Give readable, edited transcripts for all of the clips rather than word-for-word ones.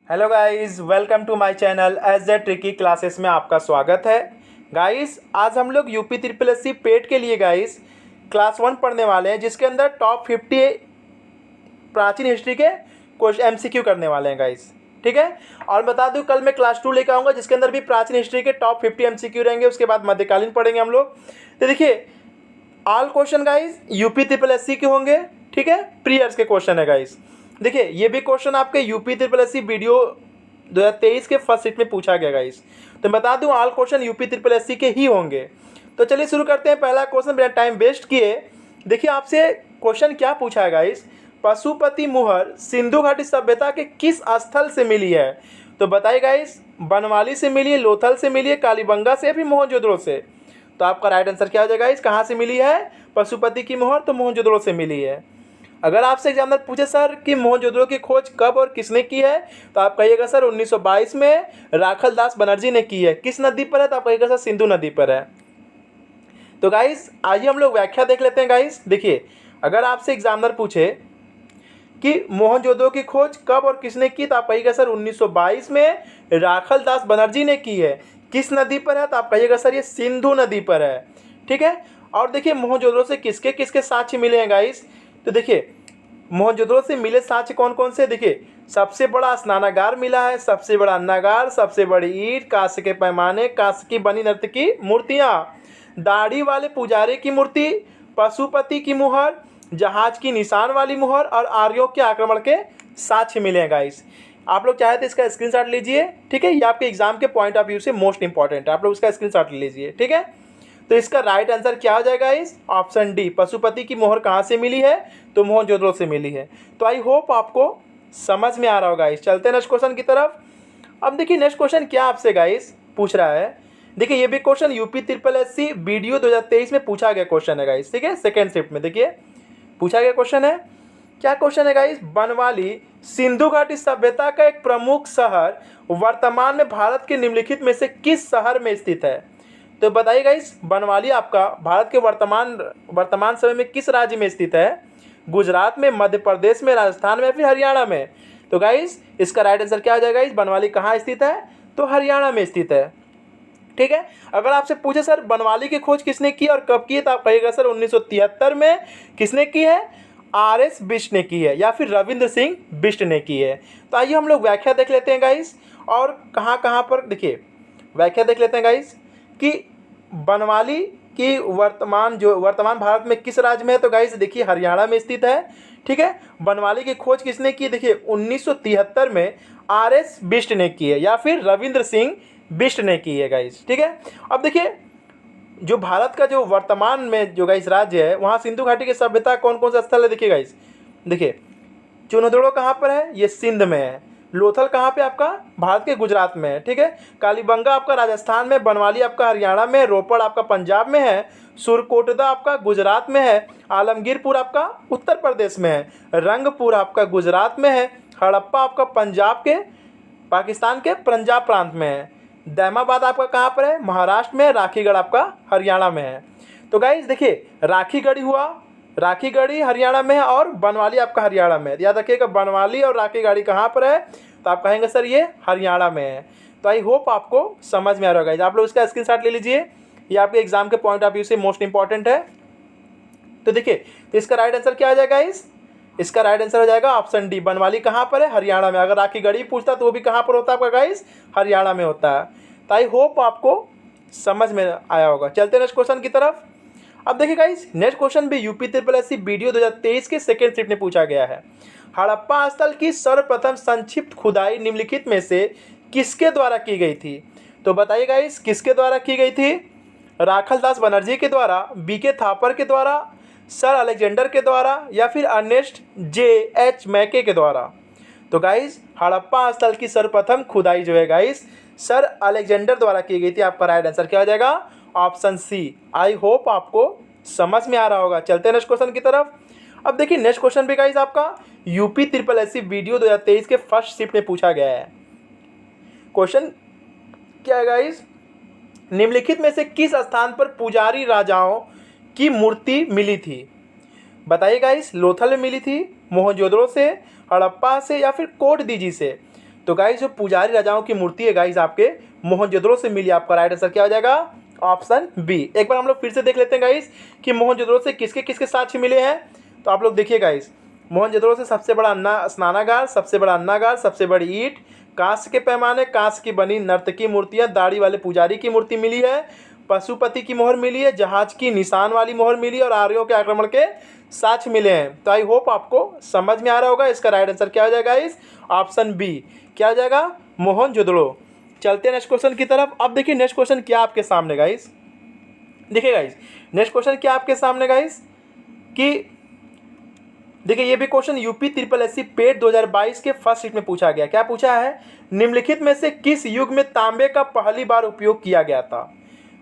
Hello guys, welcome to my channel S J tricky classes में आपका स्वागत है। गाइस, आज हम लोग UP triple S C PET के लिए गाइस क्लास 1 पढ़ने वाले हैं, जिसके अंदर टॉप 50 प्राचीन हिस्ट्री के कुछ एमसीक्यू करने वाले हैं गाइस। ठीक है। और बता दूं, कल मैं क्लास 2 लेकर आऊँगा, जिसके अंदर भी प्राचीन हिस्ट्री के टॉप 50 एमसीक्यू रहेंगे। उसके बाद मध्यकालीन पढ़ेंगे हम लोग। तो देखिए, all question guys UP triple S C के होंगे। ठीक है, प्रीयर्स के क्वेश्चन है गाइस। देखिए, ये भी क्वेश्चन आपके UP triple S C video 2023 के फर्स्ट सीट में पूछा गया गाइस। तो बता दूं, all question UP triple S C के ही होंगे। तो चलिए शुरू करते हैं। पहला क्वेश्चन बिना टाइम वेस्ट किए। देखिए, आपसे क्वेश्चन क्या पूछा है गाइस। पशुपति मुहर सिंधु घाटी सभ्यता के किस स्थल से मिली है? तो बताइए गाइस, बनवाली से मिली है, लोथल से मिली है, कालीबंगा से, या फिर मोहनजोदड़ो से? तो आपका राइट आंसर क्या हो जाएगा गाइस? कहाँ से मिली है पशुपति की मुहर? तो मोहनजोदड़ो से मिली है। अगर आपसे एग्जामिनर पूछे सर कि मोहनजोदड़ो की खोज कब और किसने की है, तो आप कहिएगा सर 1922 में राखल दास बनर्जी ने की है। किस नदी पर है? तो आप कहिएगा सर सिंधु नदी पर है। तो गाइस, आइए हम लोग व्याख्या देख लेते हैं गाइस। देखिए, अगर आपसे एग्जामिनर पूछे कि मोहनजोदड़ो की खोज कब और किसने की, तो आप कहिएगा सर 1922 में राखल दास बनर्जी ने की है। किस नदी पर है? तो आप कहिएगा सर ये सिंधु नदी पर है। ठीक है। और देखिए, मोहनजोदड़ो से किसके किसके साक्ष्य मिले हैं गाइस। तो देखिए, मोहनजोदड़ो से मिले साक्ष्य कौन कौन से? देखिए, सबसे बड़ा स्नानागार मिला है, सबसे बड़ा अन्नागार, सबसे बड़ी ईंट, कांस्य के पैमाने, कांस्य की बनी नृत्य की मूर्तियाँ, दाढ़ी वाले पुजारी की मूर्ति, पशुपति की मुहर, जहाज की निशान वाली मुहर और आर्यों के आक्रमण के साक्ष्य मिले हैं गाइस। आप लोग चाहे तो इसका स्क्रीनशॉट लीजिए। ठीक है, ये आपके एग्जाम के पॉइंट ऑफ व्यू से मोस्ट इंपॉर्टेंट है। आप लोग इसका स्क्रीनशॉट ले लीजिए। ठीक है। तो इसका राइट आंसर क्या हो जाएगा इस ऑप्शन डी, पशुपति की मोहर कहाँ से मिली है? तो मोहनजोदड़ो से मिली है। तो आई होप आपको समझ में आ रहा होगा। इस चलते नेक्स्ट क्वेश्चन की तरफ। अब देखिए, नेक्स्ट क्वेश्चन क्या आपसे गाइस पूछ रहा है। देखिए, ये भी question UP triple S C video 2023 में पूछा गया क्वेश्चन है गाइस। ठीक है, सेकेंड शिफ्ट में देखिए पूछा गया क्वेश्चन है। क्या क्वेश्चन है गाइस? बनवाली सिंधु घाटी सभ्यता का एक प्रमुख शहर वर्तमान में भारत के निम्नलिखित में से किस शहर में स्थित है? तो बताइए गाइस, बनवाली आपका भारत के वर्तमान समय में किस राज्य में स्थित है? गुजरात में, मध्य प्रदेश में, राजस्थान में, फिर हरियाणा में? तो गाइस, इसका राइट आंसर क्या हो जाएगा? इस बनवाली कहाँ स्थित है? तो हरियाणा में स्थित है। ठीक है। अगर आपसे पूछे सर बनवाली की खोज किसने की और कब की है, तो आप कहिएगा सर 1973 में। किसने की है? आर.एस. बिष्ट ने की है, या फिर रविंद्र सिंह बिष्ट ने की है। तो आइए हम लोग व्याख्या देख लेते हैं गाइस। और कहाँ कहाँ पर देखिए व्याख्या देख लेते हैं गाइस कि बनवाली की वर्तमान भारत में किस राज्य में है। तो गाइस देखिए, हरियाणा में स्थित है। ठीक है। बनवाली की खोज किसने की? देखिए 1973 में आर.एस. बिष्ट ने की है, या फिर रविंद्र सिंह बिष्ट ने की है गाइस। ठीक है। अब देखिए, जो भारत का जो वर्तमान में जो गाइस राज्य है, वहाँ सिंधु घाटी की सभ्यता कौन कौन सा स्थल है? देखिए गाइस, देखिए चुनहदड़ो कहाँ पर है? ये सिंध में है। लोथल कहाँ पे? आपका भारत के गुजरात में है। ठीक है। कालीबंगा आपका राजस्थान में, बनवाली आपका हरियाणा में, रोपड़ आपका पंजाब में है, सुरकोटदा आपका गुजरात में है, आलमगीरपुर आपका उत्तर प्रदेश में है, रंगपुर आपका गुजरात में है, हड़प्पा आपका पंजाब के पाकिस्तान के पंजाब प्रांत में है, दैमाबाद आपका कहाँ पर है? महाराष्ट्र में, राखीगढ़ आपका हरियाणा में है। तो गाइस देखिए, राखीगढ़ी हुआ, राखीगढ़ी हरियाणा में है, और बनवाली आपका हरियाणा में है। याद रखिएगा, बनवाली और राखीगढ़ी कहाँ पर है? तो आप कहेंगे सर ये हरियाणा में है। तो आई होप आपको समझ में आ रहा होगा गाइस। आप लोग इसका स्क्रीनशॉट ले लीजिए, ये आपके एग्जाम के पॉइंट ऑफ व्यू से मोस्ट इंपॉर्टेंट है। तो देखिए, तो इसका राइट आंसर क्या आ जाएगा इसका राइट आंसर हो जाएगा ऑप्शन डी, बनवाली कहाँ पर है? हरियाणा में। अगर राखीगढ़ी पूछता तो वो भी कहाँ पर होता है आपका गाइस? हरियाणा में होता है। तो आई होप आपको समझ में आया होगा। चलते नेक्स्ट क्वेश्चन की तरफ। अब देखिए गाइस, नेक्स्ट क्वेश्चन भी UP triple S C video 2023 के सेकेंड शिफ्ट में पूछा गया है। हड़प्पा स्थल की सर्वप्रथम संक्षिप्त खुदाई निम्नलिखित में से किसके द्वारा की गई थी? तो बताइए गाइस, किसके द्वारा की गई थी? राखल दास बनर्जी के द्वारा, बी.के. थापर के द्वारा, सर अलेक्जेंडर के द्वारा, या फिर अर्नेस्ट जे.एच. मैके के द्वारा? तो गाइस, हड़प्पा स्थल की सर्वप्रथम खुदाई जो है गाइस सर अलेक्जेंडर द्वारा की गई थी। आपका राइट आंसर क्या हो जाएगा? Option C. आई होप आपको समझ में आ रहा होगा। चलते हैं नेक्स्ट क्वेश्चन की तरफ। अब देखिए, नेक्स्ट क्वेश्चन भी गाइस आपका UP triple S C video 2023 के फर्स्ट शिफ्ट में पूछा गया है। क्वेश्चन क्या है गाइस? निम्नलिखित में से किस स्थान पर पुजारी राजाओं की मूर्ति मिली थी? बताइए गाइस, लोथल में मिली थी, मोहनजोदड़ो से, हड़प्पा से, या फिर कोट दीजी से? तो गाइस जो पुजारी राजाओं की मूर्ति है गाइस आपके मोहनजोदड़ो से मिली। आपका राइट आंसर क्या हो जाएगा? Option B. एक बार हम लोग फिर से देख लेते हैं गाइस कि मोहनजोदड़ो से किसके किसके साक्ष्य मिले हैं। तो आप लोग देखिए गाइस, मोहनजोदड़ो से सबसे बड़ा स्नानागार, सबसे बड़ा अन्नागार, सबसे बड़ी ईंट, कांस्य के पैमाने, कांस्य की बनी नर्तकी मूर्तियां, दाढ़ी वाले पुजारी की मूर्ति मिली है, पशुपति की मोहर मिली है, जहाज की निशान वाली मोहर मिली है और आर्यों के आक्रमण के साक्ष्य मिले हैं। तो आई होप आपको समझ में आ रहा होगा। इसका राइट आंसर क्या हो जाएगा इस ऑप्शन बी। क्या हो जाएगा? मोहनजोदड़ो। चलते हैं नेक्स्ट क्वेश्चन की तरफ। अब देखिए नेक्स्ट क्वेश्चन क्या आपके सामने गाइस, देखिए गाइस नेक्स्ट क्वेश्चन क्या आपके सामने गाइस कि देखिए ये भी क्वेश्चन यूपी ट्रिपल एससी पेट 2022 के फर्स्ट शीट में पूछा गया। क्या पूछा है? निम्नलिखित में से किस युग में तांबे का पहली बार उपयोग किया गया था?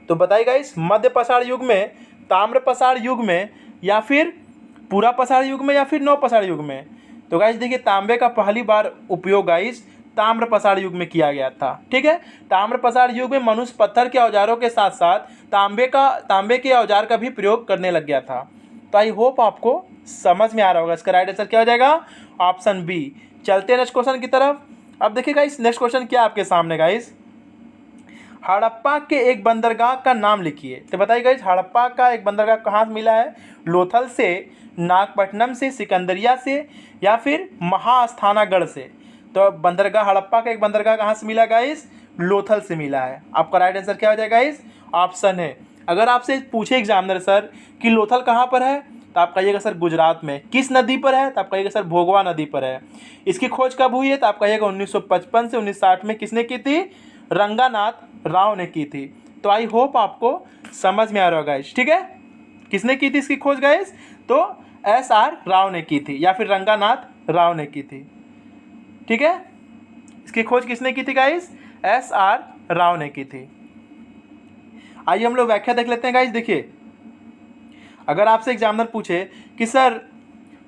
तो बताइए गाइस, मध्य पसार युग में, ताम्र पसार युग में, या फिर पूरा पसार युग में, या फिर नव पसार युग में? तो गाइस देखिए तांबे का पहली बार उपयोग गाइस ताम्र पसार युग में किया गया था। ठीक है, ताम्र पसार युग में मनुष्य पत्थर के औजारों के साथ साथ तांबे के औजार का भी प्रयोग करने लग गया था। तो आई होप आपको समझ में आ रहा होगा। इसका राइट आंसर क्या हो जाएगा? Option B. चलते हैं नेक्स्ट क्वेश्चन की तरफ। अब देखिए गाइस नेक्स्ट क्वेश्चन क्या आपके सामने गाइस, हड़प्पा के एक बंदरगाह का नाम लिखिए। तो बताइए गाइस हड़प्पा का एक बंदरगाह कहाँ से मिला है? लोथल से, नागपट्टनम से, सिकंदरिया से, या फिर महास्थानागढ़ से? तो बंदरगाह, हड़प्पा का एक बंदरगाह कहाँ से मिला गाइस? लोथल से मिला है। आपका राइट आंसर क्या हो जाएगा गाइस? ऑप्शन है। अगर आपसे पूछे एग्जामिनर सर कि लोथल कहाँ पर है, तो आप कहिएगा सर गुजरात में। किस नदी पर है? तो आप कहिएगा सर भोगवा नदी पर है। इसकी खोज कब हुई है? तो आप कहिएगा 1955 से 1960 में। किसने की थी? रंगानाथ राव ने की थी। तो आई होप आपको समझ में आ रहा होगा गाइस। ठीक है, किसने की थी इसकी खोज गाइस? तो SR राव ने की थी, या फिर रंगानाथ राव ने की थी। ठीक है, इसकी खोज किसने की थी गाइस? SR राव ने की थी। आइए हम लोग व्याख्या देख लेते हैं गाइस। देखिए अगर आपसे एग्जामिनर पूछे कि सर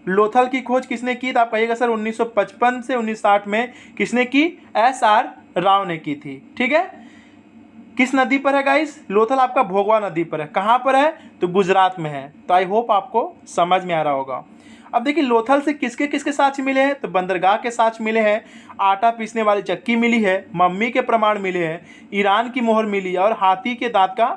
लोथल की खोज किसने की, तो आप कहिएगा सर 1955 से 1960 में। किसने की? SR राव ने की थी। ठीक है, किस नदी पर है गाइस? लोथल आपका भोगवा नदी पर है। कहाँ पर है? तो गुजरात में है। तो आई होप आपको समझ में आ रहा होगा। अब देखिए लोथल से किसके किसके साक्ष्य मिले हैं? तो बंदरगाह के साक्ष्य मिले हैं, आटा पीसने वाली चक्की मिली है, मम्मी के प्रमाण मिले हैं, ईरान की मोहर मिली है और हाथी के दांत का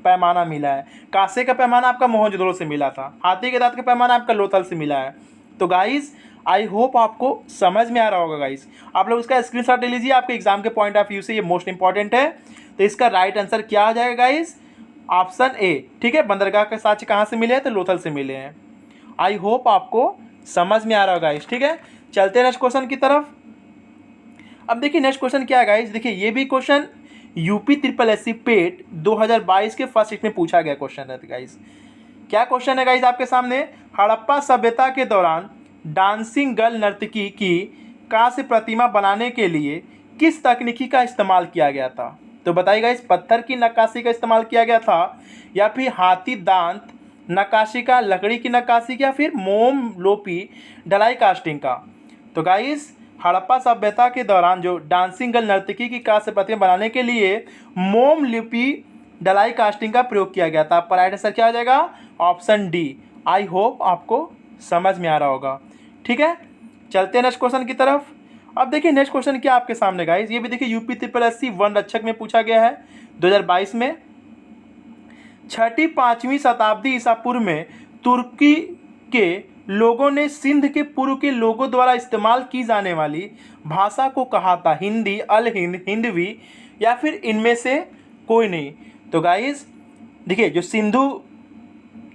पैमाना मिला है। कांसे का पैमाना आपका मोहनजोदड़ो से मिला था, हाथी के दांत का पैमाना आपका लोथल से मिला है। तो गाइस आई होप आपको समझ में आ रहा होगा गाइस। आप लोग इसका स्क्रीनशॉट ले लीजिए, आपके एग्जाम के पॉइंट ऑफ व्यू से ये मोस्ट इंपॉर्टेंट है। तो इसका राइट आंसर क्या हो जाएगा गाइस? Option A. ठीक है, बंदरगाह के साक्ष्य कहाँ से मिले हैं? तो लोथल से मिले हैं। आई होप आपको समझ में आ रहा होगा गाइस। ठीक है, चलते हैं नेक्स्ट क्वेश्चन की तरफ। अब देखिए नेक्स्ट क्वेश्चन क्या है गाइस, देखिए ये भी क्वेश्चन यूपी ट्रिपल एससी पेट 2022 के फर्स्ट शीट में पूछा गया क्वेश्चन है गाइस। क्या क्वेश्चन है गाइस आपके सामने? हड़प्पा सभ्यता के दौरान डांसिंग गर्ल नर्तकी की कांस्य प्रतिमा बनाने के लिए किस तकनीकी का इस्तेमाल किया गया था? तो बताइए गाइस, पत्थर की नक्काशी का इस्तेमाल किया गया था, या फिर हाथी दांत नक्काशी का, लकड़ी की नक्काशी का, या फिर मोम लोपी ढलाई कास्टिंग का? तो गाइस हड़प्पा सभ्यता के दौरान जो डांसिंग गर्ल नर्तकी की कांस्य प्रतिमा बनाने के लिए मोम लिपि ढलाई कास्टिंग का प्रयोग किया गया था। आपका राइट आंसर क्या आ जाएगा? Option D. आई होप आपको समझ में आ रहा होगा। ठीक है, चलते हैं नेक्स्ट क्वेश्चन की तरफ। अब देखिए नेक्स्ट क्वेश्चन क्या आपके सामने गाइस, ये भी देखिए यूपी ट्रिपल एससी वन रक्षक में पूछा गया है 2022 में। 6वीं-5वीं शताब्दी ईसा पूर्व में तुर्की के लोगों ने सिंध के पूर्व के लोगों द्वारा इस्तेमाल की जाने वाली भाषा को कहा था? हिंदी, अल हिंद, हिंदवी, या फिर इनमें से कोई नहीं? तो गाइस देखिए जो सिंधु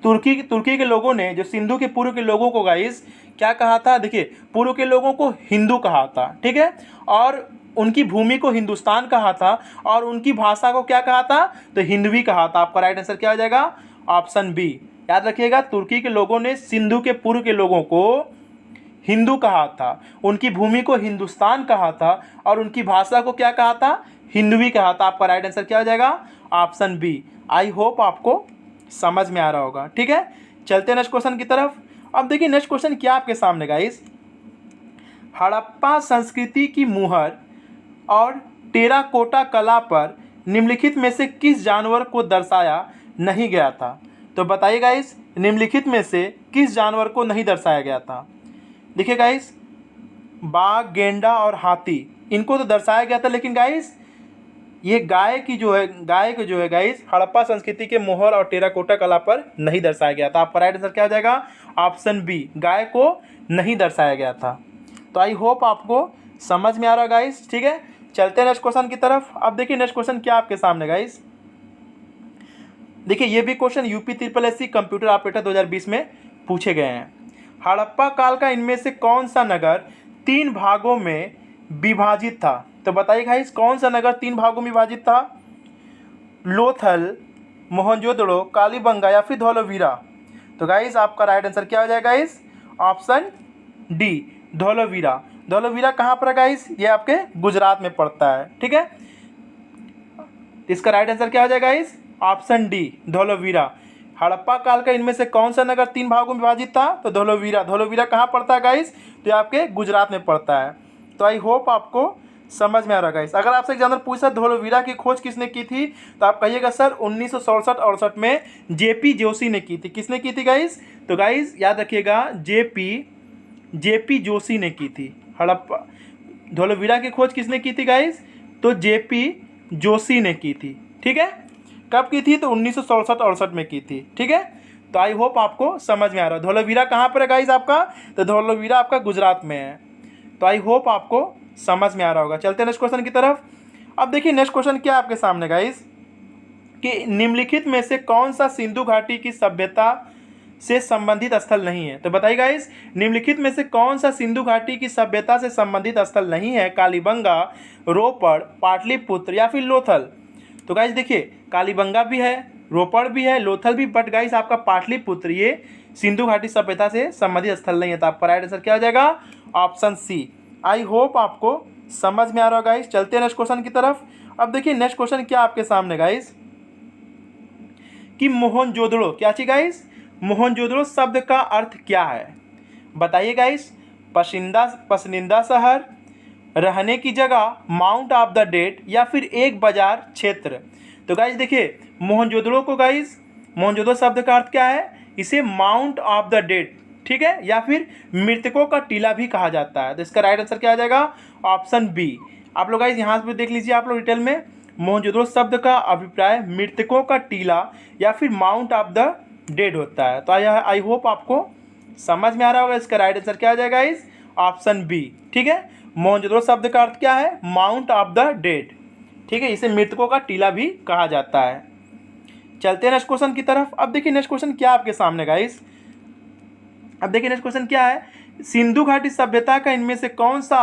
तुर्की के लोगों ने जो सिंधु के पूर्व के लोगों को गाइस क्या कहा था? देखिए पूर्व के लोगों को हिंदू कहा था। ठीक है, और उनकी भूमि को हिंदुस्तान कहा था, और उनकी भाषा को क्या कहा था? तो हिंदवी कहा था। आपका राइट आंसर क्या हो जाएगा? Option B. याद रखिएगा, तुर्की के लोगों ने सिंधु के पूर्व के लोगों को हिंदू कहा था, उनकी भूमि को हिंदुस्तान कहा था, और उनकी भाषा को क्या कहा था? हिंदवी कहा था। आपका राइट आंसर क्या हो जाएगा? Option B. आई होप आपको समझ में आ रहा होगा। ठीक है, चलते हैं नेक्स्ट क्वेश्चन की तरफ। अब देखिए नेक्स्ट क्वेश्चन क्या आपके सामने गाइस, हड़प्पा संस्कृति की मुहर और टेराकोटा कला पर निम्नलिखित में से किस जानवर को दर्शाया नहीं गया था? तो बताइए गाइस, निम्नलिखित में से किस जानवर को नहीं दर्शाया गया था? देखिए गाइस, बाघ, गेंडा और हाथी, इनको तो दर्शाया गया था, लेकिन गाइस ये गाय को जो है गाइस हड़प्पा संस्कृति के मोहर और टेराकोटा कला पर नहीं दर्शाया गया था। आपका राइट आंसर क्या हो जाएगा? ऑप्शन बी, गाय को नहीं दर्शाया गया था। तो आई होप आपको समझ में आ रहा है गाइस। ठीक है, चलते हैं नेक्स्ट क्वेश्चन की तरफ। अब देखिए नेक्स्ट क्वेश्चन क्या आपके सामने गाइस। देखिए ये भी question UP triple SC computer operator 2020 में पूछे गए हैं। हड़प्पा काल का इनमें से कौन सा नगर 3 भागों में विभाजित था? तो बताइए गाइस कौन सा नगर 3 भागों में विभाजित था? लोथल, मोहनजोदड़ो, कालीबंगा या फिर धौलावीरा? तो गाइस आपका राइट आंसर क्या हो जाएगा guys? Option D, Dholavira. Dholavira कहाँ पर है गाइस? ये आपके गुजरात में पड़ता है। ठीक है, इसका राइट आंसर क्या हो जाएगा guys? Option D, Dholavira. Harappa काल का इनमें से कौन सा नगर 3 भागों में विभाजित था? तो धौलावीरा। धौलावीरा कहाँ पड़ता है गाइस? तो ये आपके गुजरात में पड़ता है। तो आई होप आपको समझ में आ रहा है गाइस। अगर आपसे एग्जाम्पल पूछा धौलावीरा की खोज किसने की थी, तो आप कहिएगा सर 1967-68 में जेपी जोशी ने की थी। किसने की थी गाइस? तो गाइस याद रखिएगा जेपी जोशी ने की थी। हड़प्पा धौलावीरा की खोज किसने की थी गाइस? तो जेपी जोशी ने की थी। ठीक है, कब की थी? तो 1967-68 में की थी। ठीक है, तो आई होप आपको समझ में आ रहा है। धौलावीरा कहाँ पर है गाइस आपका? तो धौलावीरा आपका गुजरात में है। तो आई होप आपको समझ में आ रहा होगा। चलते हैं नेक्स्ट क्वेश्चन की तरफ। अब देखिए नेक्स्ट क्वेश्चन क्या आपके सामने गाइस कि निम्नलिखित में से कौन सा सिंधु घाटी की सभ्यता से संबंधित स्थल नहीं है? तो बताइए गाइस निम्नलिखित में से कौन सा सिंधु घाटी की सभ्यता से संबंधित स्थल नहीं है? कालीबंगा, रोपड़, पाटलिपुत्र या फिर लोथल? तो गाइस देखिए कालीबंगा भी है, रोपड़ भी है, लोथल भी, बट गाइस आपका पाटलिपुत्र ये सिंधु घाटी सभ्यता से संबंधित स्थल नहीं है। तो आपका राइट आंसर क्या हो जाएगा? Option C. आई होप आपको समझ में आ रहा होगा गाइस। चलते हैं नेक्स्ट क्वेश्चन की तरफ। अब देखिए नेक्स्ट क्वेश्चन क्या आपके सामने गाइस कि मोहनजोदड़ो, क्या चीज गाइस? मोहनजोदड़ो शब्द का अर्थ क्या है? बताइए गाइस। पसंदीदा शहर, रहने की जगह, माउंट ऑफ द डेड या फिर एक बाजार क्षेत्र? तो गाइस देखिए मोहनजोदड़ो को गाइस मोहनजोदड़ो शब्द का अर्थ क्या है? इसे माउंट ऑफ द डेड, ठीक है, या फिर मृतकों का टीला भी कहा जाता है। तो इसका राइट आंसर क्या आ जाएगा? Option B. आप लोग गाइस यहाँ पे देख लीजिए आप लोग डिटेल में, मोहनजोदड़ो शब्द का अभिप्राय मृतकों का टीला या फिर माउंट ऑफ द डेड होता है। तो आई होप आपको समझ में आ रहा होगा। इसका राइट आंसर क्या आ जाएगा गाइस? Option B. ठीक है, मोहनजोदड़ो शब्द का अर्थ क्या है? Mount of the dead. ठीक है, इसे मृतकों का टीला भी कहा जाता है। चलते हैं नेक्स्ट क्वेश्चन की तरफ। अब देखिए नेक्स्ट क्वेश्चन क्या आपके सामने गाइस। अब देखिए नेक्स्ट क्वेश्चन क्या है, सिंधु घाटी सभ्यता का इनमें से कौन सा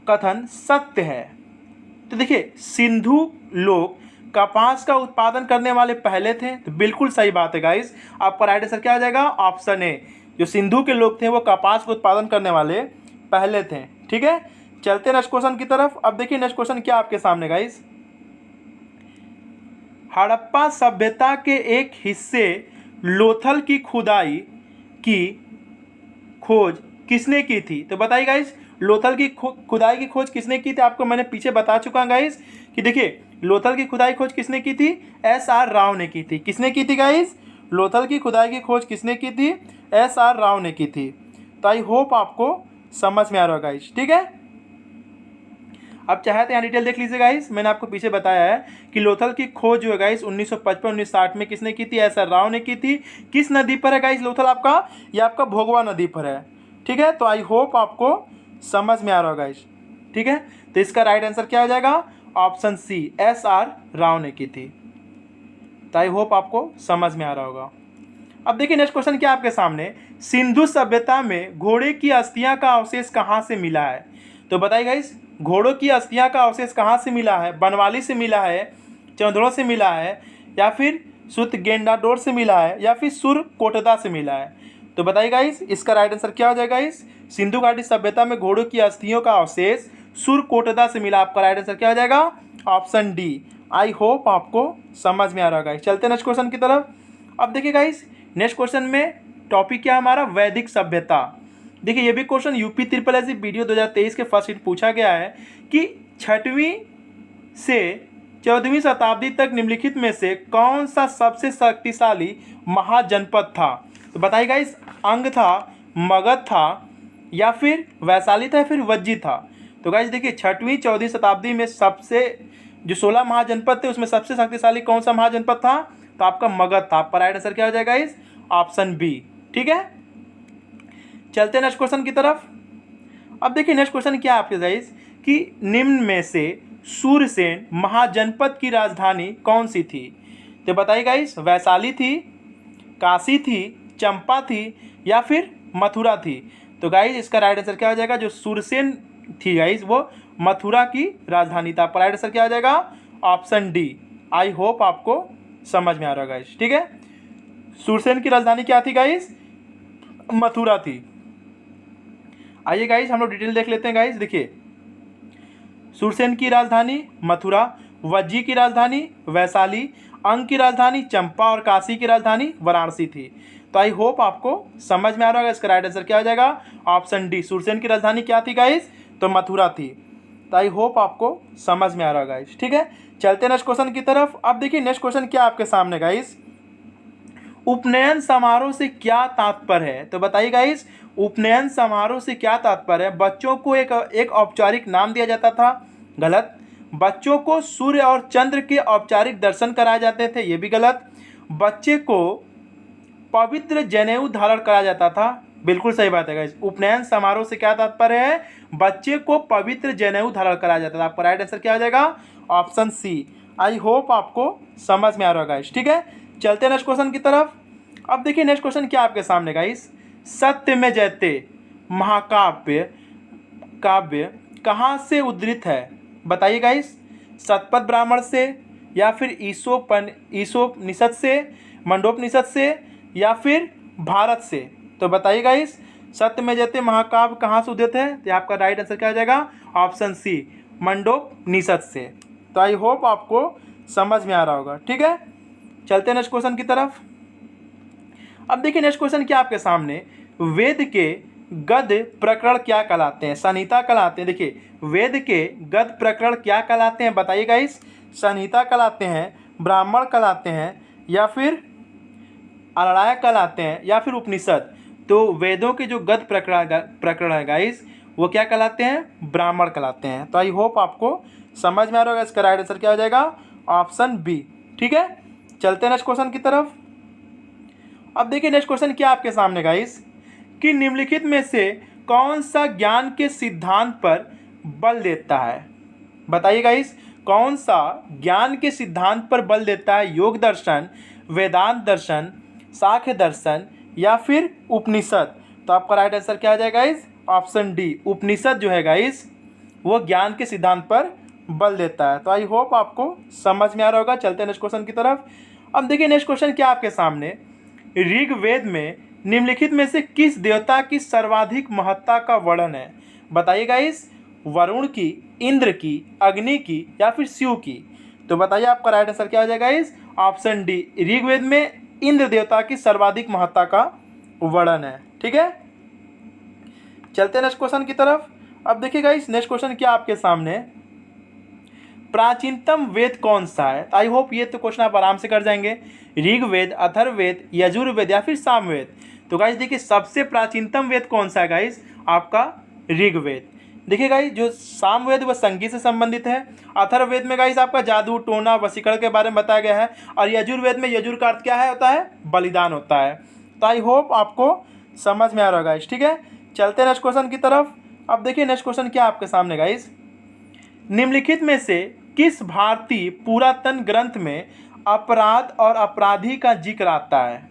कथन सत्य है? तो देखिए सिंधु लोग कपास का उत्पादन करने वाले पहले थे, तो बिल्कुल सही बात है गाइस। आपका राइट आंसर क्या आ जाएगा? Option A. जो सिंधु के लोग थे वो कपास का उत्पादन करने वाले पहले थे। ठीक है, चलते नेक्स्ट क्वेश्चन की तरफ। अब देखिए नेक्स्ट क्वेश्चन क्या आपके सामने गाइस, हड़प्पा सभ्यता के एक हिस्से लोथल की खुदाई की खोज किसने की थी? तो बताइए गाइस लोथल की खुदाई की खोज किसने की थी? आपको मैंने पीछे बता चुका हूं गाइस कि देखिए लोथल की खुदाई खोज किसने की थी? एस.आर. राव ने की थी। किसने की थी गाइस? लोथल की खुदाई की खोज किसने की थी? एस.आर. राव ने की थी। तो आई होप आपको समझ में आ रहा है गाइस। ठीक है, अब चाहे तो यहाँ डिटेल देख लीजिए गाइस। मैंने आपको पीछे बताया है कि लोथल की खोज जो है गाइस 1955-1960 में किसने की थी? एस.आर. राव ने की थी। किस नदी पर है गाइस लोथल आपका? ये आपका भोगवा नदी पर है। ठीक है, तो आई होप आपको समझ में आ रहा होगा गाइस। ठीक है, तो इसका राइट आंसर क्या हो जाएगा? ऑप्शन सी, एस.आर. राव ने की थी। तो आई होप आपको समझ में आ रहा होगा। अब देखिए नेक्स्ट क्वेश्चन क्या आपके सामने, सिंधु सभ्यता में घोड़े की अस्थियां का अवशेष कहाँ से मिला है? तो बताइए गाइस घोड़ों की अस्थियां का अवशेष कहाँ से मिला है? बनवाली से मिला है, चंदड़ों से मिला है, या फिर सुत गेंडाडोर से मिला है, या फिर सुरकोटदा से मिला है? तो बताइए गाइस इसका राइट आंसर क्या हो जाएगा गाइस? सिंधु घाटी सभ्यता में घोड़ों की अस्थियों का अवशेष सुरकोटदा से मिला। आपका राइट आंसर क्या हो जाएगा? Option D. आई होप आपको समझ में आ रहा है गाइस। चलते हैं नेक्स्ट क्वेश्चन की तरफ। अब देखिए गाइस नेक्स्ट क्वेश्चन में टॉपिक क्या है हमारा? वैदिक सभ्यता। देखिए ये भी question UP triple SC video 2023 के फर्स्ट हिट पूछा गया है कि 6वीं से 14वीं शताब्दी तक निम्नलिखित में से कौन सा सबसे शक्तिशाली महाजनपद था? तो बताइए गाइस अंग था, मगध था, या फिर वैशाली था या फिर वज्जी था। तो गाइस देखिए 6वीं 14वीं शताब्दी में सबसे जो 16 महाजनपद थे उसमें सबसे शक्तिशाली कौन सा महाजनपद था, तो आपका मगध था। आपका राइट आंसर क्या हो जाएगा गाइस, ऑप्शन बी। ठीक है, चलते हैं नेक्स्ट क्वेश्चन की तरफ। अब देखिए नेक्स्ट क्वेश्चन क्या है आपके गाइस कि निम्न में से सूरसेन महाजनपद की राजधानी कौन सी थी। तो बताइए गाइस, वैशाली थी, काशी थी, चंपा थी या फिर मथुरा थी। तो गाइस इसका राइट आंसर क्या हो जाएगा, जो सूरसेन थी गाइस वो मथुरा की राजधानी था। आपका राइट आंसर क्या हो जाएगा, ऑप्शन डी। आई होप आपको समझ में आ रहा है गाइस। ठीक है, सूरसेन की राजधानी क्या थी गाइस, मथुरा थी। आइए गाइस हम लोग डिटेल देख लेते हैं गाइस। देखिए सूरसेन की राजधानी मथुरा, वज्जी की राजधानी वैशाली, अंग की राजधानी चंपा और काशी की राजधानी वाराणसी थी। तो आई होप आपको समझ में आ रहा होगा। इसका राइट आंसर क्या हो जाएगा, ऑप्शन डी। सूरसेन की राजधानी क्या थी गाइस, तो मथुरा थी। तो आई होप आपको समझ में आ रहा होगा गाइस। ठीक है, चलते हैं नेक्स्ट क्वेश्चन की तरफ। अब देखिए नेक्स्ट क्वेश्चन क्या आपके सामने गाइस, उपनयन समारोह से क्या तात्पर्य है। तो बताइए गाइस, उपनयन समारोह से क्या तात्पर्य है। बच्चों को एक औपचारिक नाम दिया जाता था, गलत। बच्चों को सूर्य और चंद्र के औपचारिक दर्शन कराए जाते थे, ये भी गलत। बच्चे को पवित्र जनेऊ धारण कराया जाता था, बिल्कुल सही बात है गाइस। उपनयन समारोह से क्या तात्पर्य है, बच्चे को पवित्र जनेऊ धारण कराया जाता था। आपका राइट आंसर क्या हो जाएगा, ऑप्शन सी। आई होप आपको समझ में आ रहा होगा गाइस। ठीक है, चलते हैं नेक्स्ट क्वेश्चन की तरफ। अब देखिए नेक्स्ट क्वेश्चन क्या आपके सामने गाइस, सत्य में जयते महाकाव्य काव्य कहाँ से उद्धृत है। बताइए गाइस, शतपथ ब्राह्मण से या फिर ईसोपनिषद से, मंडोपनिषद से या फिर भारत से। तो बताइए गाइस, सत्य में जयते महाकाव्य कहाँ से उद्धृत है। तो आपका राइट आंसर क्या हो जाएगा, ऑप्शन सी, मंडोपनिषद से। तो आई होप आपको समझ में आ रहा होगा। ठीक है, चलते हैं नेक्स्ट क्वेश्चन की तरफ। अब देखिए नेक्स्ट क्वेश्चन क्या आपके सामने, वेद के गद्य प्रकरण क्या कहलाते हैं, संहिता कहलाते हैं। देखिए वेद के गद्य प्रकरण क्या कहलाते हैं, बताइए गाइस। संहिता कहलाते हैं, ब्राह्मण कहलाते हैं या फिर अरणाय कहलाते हैं या फिर उपनिषद। तो वेदों के जो गद्य प्रकरण है गाइस वो क्या कहलाते हैं, ब्राह्मण कहलाते हैं। तो आई होप आपको समझ में आ रहा होगा। इसका राइट आंसर क्या हो जाएगा, ऑप्शन बी। ठीक है, चलते हैं नेक्स्ट क्वेश्चन की तरफ। अब देखिए नेक्स्ट क्वेश्चन क्या आपके सामने गाइस, कि निम्नलिखित में से कौन सा ज्ञान के सिद्धांत पर बल देता है। बताइए गाइस, कौन सा ज्ञान के सिद्धांत पर बल देता है, योग दर्शन, वेदांत दर्शन, सांख्य दर्शन या फिर उपनिषद। तो आपका राइट आंसर क्या आ जाएगा गाइस, ऑप्शन डी। उपनिषद जो है गाइस वो ज्ञान के सिद्धांत पर बल देता है। तो आई होप आपको समझ में आ रहा होगा। चलते हैं नेक्स्ट क्वेश्चन की तरफ। अब देखिए नेक्स्ट क्वेश्चन क्या आपके सामने, ऋग्वेद में निम्नलिखित में से किस देवता की सर्वाधिक महत्ता का वर्णन है। बताइए गाइस, वरुण की, इंद्र की, अग्नि की या फिर शिव की। तो बताइए आपका राइट आंसर क्या हो जाएगा गाइस, ऑप्शन डी। ऋग्वेद में इंद्र देवता की सर्वाधिक महत्ता का वर्णन है। ठीक है, चलते हैं नेक्स्ट क्वेश्चन की तरफ। अब देखिए गाइस नेक्स्ट क्वेश्चन क्या आपके सामने, प्राचीनतम वेद कौन सा है। आई होप ये तो क्वेश्चन आप आराम से कर जाएंगे। ऋग्वेद, अथर्ववेद, यजुर्वेद या फिर सामवेद। तो गाइस देखिए सबसे प्राचीनतम वेद कौन सा है गाइस, आपका ऋग्वेद। देखिए गाइस जो सामवेद वह संगीत से संबंधित है। अथर्ववेद में गाइस आपका जादू, टोना, वशीकरण के बारे में बताया गया है। और यजुर्वेद में यजुर का अर्थ क्या है, होता है बलिदान होता है। तो आई होप आपको समझ में आ रहा होगा गाइस। ठीक है, चलते हैं नेक्स्ट क्वेश्चन की तरफ। अब देखिए नेक्स्ट क्वेश्चन क्या आपके सामने गाइस, निम्नलिखित में से किस भारतीय पुरातन ग्रंथ में अपराध और अपराधी का जिक्र आता है।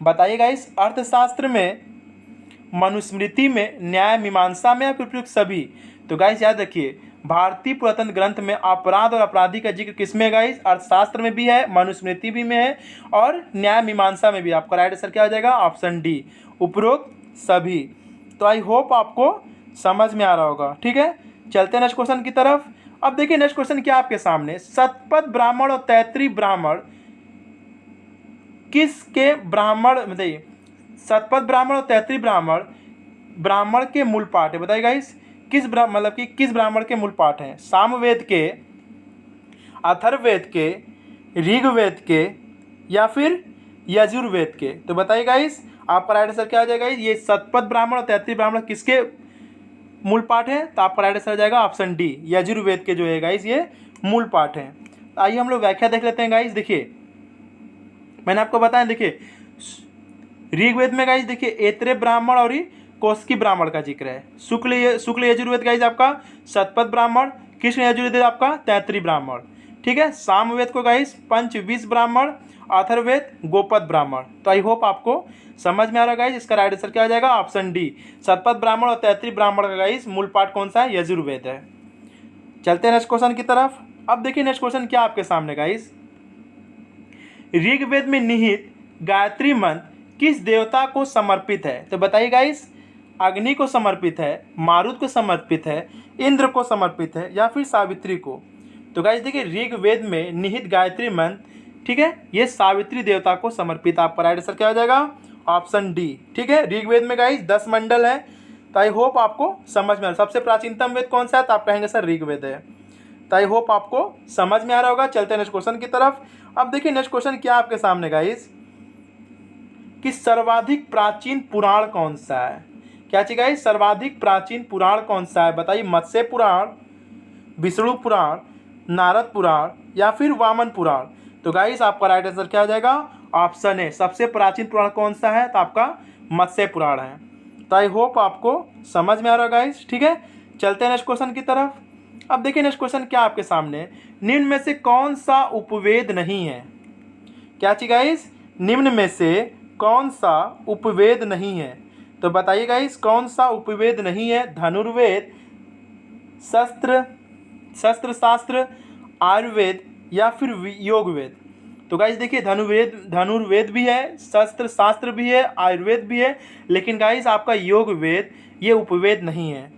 बताइए गाइस, अर्थशास्त्र में, मनुस्मृति में, न्याय मीमांसा में या फिर उपयुक्त सभी। तो गाइस याद रखिए, भारतीय पुरातन ग्रंथ में अपराध और अपराधी का जिक्र किसमें गाइस, अर्थशास्त्र में भी है, मनुस्मृति भी में है और न्याय मीमांसा में भी। आपका राइट आंसर क्या हो जाएगा, ऑप्शन डी, उपरोक्त सभी। तो आई होप आपको समझ में आ रहा होगा। ठीक है, चलते हैं नेक्स्ट क्वेश्चन की तरफ। अब देखिए नेक्स्ट क्वेश्चन क्या आपके सामने, शतपथ ब्राह्मण और तैत्रीय ब्राह्मण किसके ब्राह्मण, बताइए शतपथ ब्राह्मण और तैत्रीय ब्राह्मण के मूल पाठ है। बताइए गाइस, किस मतलब कि किस ब्राह्मण के मूल पाठ हैं, सामवेद के, अथर्ववेद के, ऋग्वेद के या फिर यजुर्वेद के। तो बताइए गाइस, आपका राइट आंसर क्या हो जाएगा? ये शतपथ ब्राह्मण और तैत्तिरीय ब्राह्मण किसके मूल पाठ है? तो आपका राइट आंसर हो जाएगा ऑप्शन डी, यजुर्वेद के जो है गाइस ये मूल पाठ है। आइए हम लोग व्याख्या देख लेते हैं गाइस। देखिए मैंने आपको बताया, देखिए ऋग्वेद में गाइस देखिए ऐत्रेय ब्राह्मण और कौशिकी ब्राह्मण का जिक्र है। शुक्ल यजुर्वेद गाइस आपका शतपथ ब्राह्मण, कृष्ण यजुर्वेद आपका तैत्तिरीय ब्राह्मण, ठीक है। सामवेद को गाइस पंचविंश ब्राह्मण, अथर्ववेद गोपद ब्राह्मण। तो आई होप आपको समझ में आ रहा है गाइस। इसका राइट आंसर क्या हो जाएगा? ऑप्शन डी, शतपथ ब्राह्मण और तैत्तिरीय ब्राह्मण का गाइस मूल पाठ कौन सा है? यजुर्वेद है। चलते हैं नेक्स्ट क्वेश्चन की तरफ। अब देखिए नेक्स्ट क्वेश्चन क्या आपके सामने गाइस, ऋग्वेद में निहित गायत्री मंत्र किस देवता को समर्पित है? तो बताइए गाइस, अग्नि को समर्पित है, मारुत को समर्पित है, इंद्र को समर्पित है या फिर सावित्री को? तो गाइस देखिए ऋग्वेद में निहित गायत्री मंत्र, ठीक है, ये सावित्री देवता को समर्पित। आपका राइट आंसर क्या हो जाएगा? ऑप्शन डी, ठीक है। ऋग्वेद में गाइस 10 मंडल है। तो आई होप आपको समझ में आ रहा है। सबसे प्राचीनतम वेद कौन सा है? तो आप कहेंगे सर ऋग्वेद है। तो आई होप आपको समझ में आ रहा होगा। चलते हैं नेक्स्ट क्वेश्चन की तरफ। अब देखिए नेक्स्ट क्वेश्चन क्या आपके सामने गाइस, कि सर्वाधिक प्राचीन पुराण कौन सा है? क्या चाहिए गाइस? सर्वाधिक प्राचीन पुराण कौन सा है? बताइए, मत्स्य पुराण, विष्णु पुराण, नारद पुराण या फिर वामन पुराण? तो गाइस आपका राइट आंसर क्या हो जाएगा? ऑप्शन ए, सबसे प्राचीन पुराण कौन सा है? तो आपका मत्स्य पुराण है। तो आई होप आपको समझ में आ रहा है गाइस, ठीक है। चलते हैं नेक्स्ट क्वेश्चन की तरफ। अब देखिए नेक्स्ट क्वेश्चन क्या आपके सामने, निम्न में से कौन सा उपवेद नहीं है? क्या चाहिए गाइस? निम्न में से कौन सा उपवेद नहीं है? तो बताइए गाइस कौन सा उपवेद नहीं है? धनुर्वेद, शस्त्र शास्त्र, आयुर्वेद या फिर योग वेद? तो गाइस देखिए धनुर्वेद भी है, शस्त्र शास्त्र भी है, आयुर्वेद भी है, लेकिन गाइस आपका योग वेद ये उपवेद नहीं है।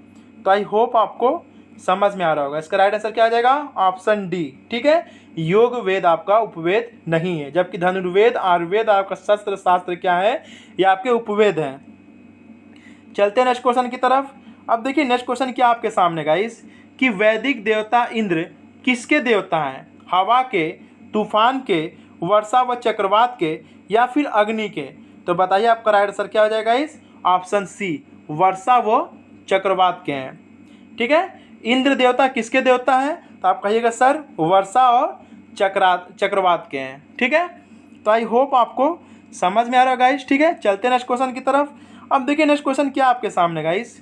तो आई होप आपको समझ में आ रहा होगा। इसका राइट आंसर क्या आ जाएगा? ऑप्शन डी, ठीक है। योग वेद आपका उपवेद नहीं है, जबकि धनुर्वेद, आयुर्वेद, आपका शस्त्र शास्त्र क्या है? ये आपके उपवेद हैं। चलते हैं नेक्स्ट क्वेश्चन की तरफ। अब देखिए नेक्स्ट क्वेश्चन क्या आपके सामने गाइस, कि वैदिक देवता इंद्र किसके देवता हैं? हवा के, तूफान के, वर्षा व चक्रवात के या फिर अग्नि के? तो बताइए आपका राइट आंसर क्या हो जाएगा गाइस? ऑप्शन सी, वर्षा व चक्रवात के हैं, ठीक है। इंद्र देवता किसके देवता है? तो आप कहिएगा सर वर्षा और चक्रवात के हैं, ठीक है। तो आई होप आपको समझ में आ रहा है गाइस, ठीक है। चलते हैं नेक्स्ट क्वेश्चन की तरफ। अब देखिए नेक्स्ट क्वेश्चन क्या आपके सामने गाइस,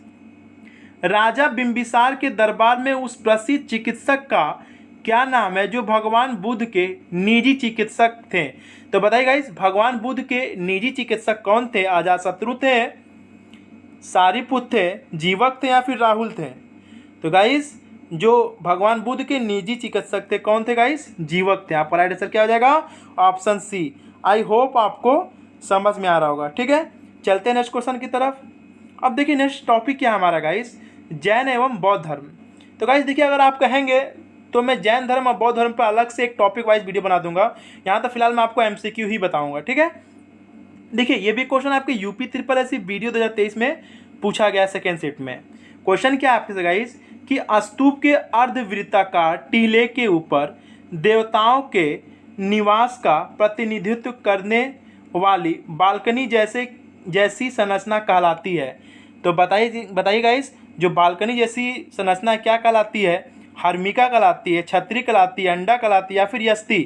राजा बिंबिसार के दरबार में उस प्रसिद्ध चिकित्सक का क्या नाम है जो भगवान बुद्ध के निजी चिकित्सक थे? तो बताइए गाइस भगवान बुद्ध के निजी चिकित्सक कौन थे? अजातशत्रु थे, सारिपुत्र थे, जीवक थे या फिर राहुल थे? तो गाइस जो भगवान बुद्ध के निजी चिकित्सक थे कौन थे गाइस? जीवक थे। आपका राइट आंसर क्या हो जाएगा? Option C. आई होप आपको समझ में आ रहा होगा, ठीक है। चलते हैं नेक्स्ट क्वेश्चन की तरफ। अब देखिए नेक्स्ट टॉपिक क्या हमारा गाइस, जैन एवं बौद्ध धर्म। तो गाइस देखिए अगर आप कहेंगे तो मैं जैन धर्म और बौद्ध धर्म पर अलग से एक टॉपिक वाइज वीडियो बना दूंगा। यहाँ तो फिलहाल मैं आपको MCQ ही बताऊंगा, ठीक है। देखिए ये भी क्वेश्चन आपके यूपी SSSC वीडियो 2023 में पूछा गया सेकेंड शिफ्ट में। क्वेश्चन क्या आपके से गाइस, कि स्तूप के अर्धवृत्ताकार टीले के ऊपर देवताओं के निवास का प्रतिनिधित्व करने वाली बालकनी जैसी संरचना कहलाती है? तो बताइए गाइस जो बालकनी जैसी संरचना क्या कहलाती है? हर्मिका कहलाती है, छतरी कहलाती है, अंडा कहलाती है या फिर यस्ती?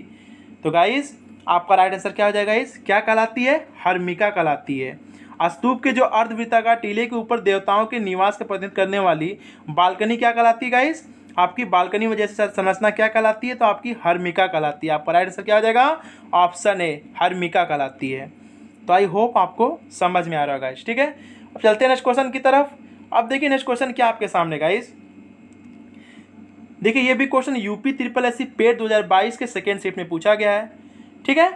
तो गाइस आपका राइट आंसर क्या हो जाएगा गाइस? क्या कहलाती है? हर्मिका कहलाती है। स्तूप के जो अर्धवृत्ताकार टीले के ऊपर देवताओं के निवास का प्रतिनिधित्व करने वाली बालकनी क्या कहलाती है गाइस? आपकी बालकनी में जैसे संरचना क्या कहलाती है? तो आपकी हर्मिका कहलाती है। आपका राइट आंसर क्या हो जाएगा? ऑप्शन ए, हर्मिका कहलाती है। तो आई होप आपको समझ में आ रहा है गाइस, ठीक है। अब चलते हैं नेक्स्ट क्वेश्चन की तरफ। अब देखिए नेक्स्ट क्वेश्चन क्या आपके सामने गाइस, देखिए ये भी क्वेश्चन यूपी SSSC पेड 2022 के सेकेंड शिफ्ट में पूछा गया है, ठीक है।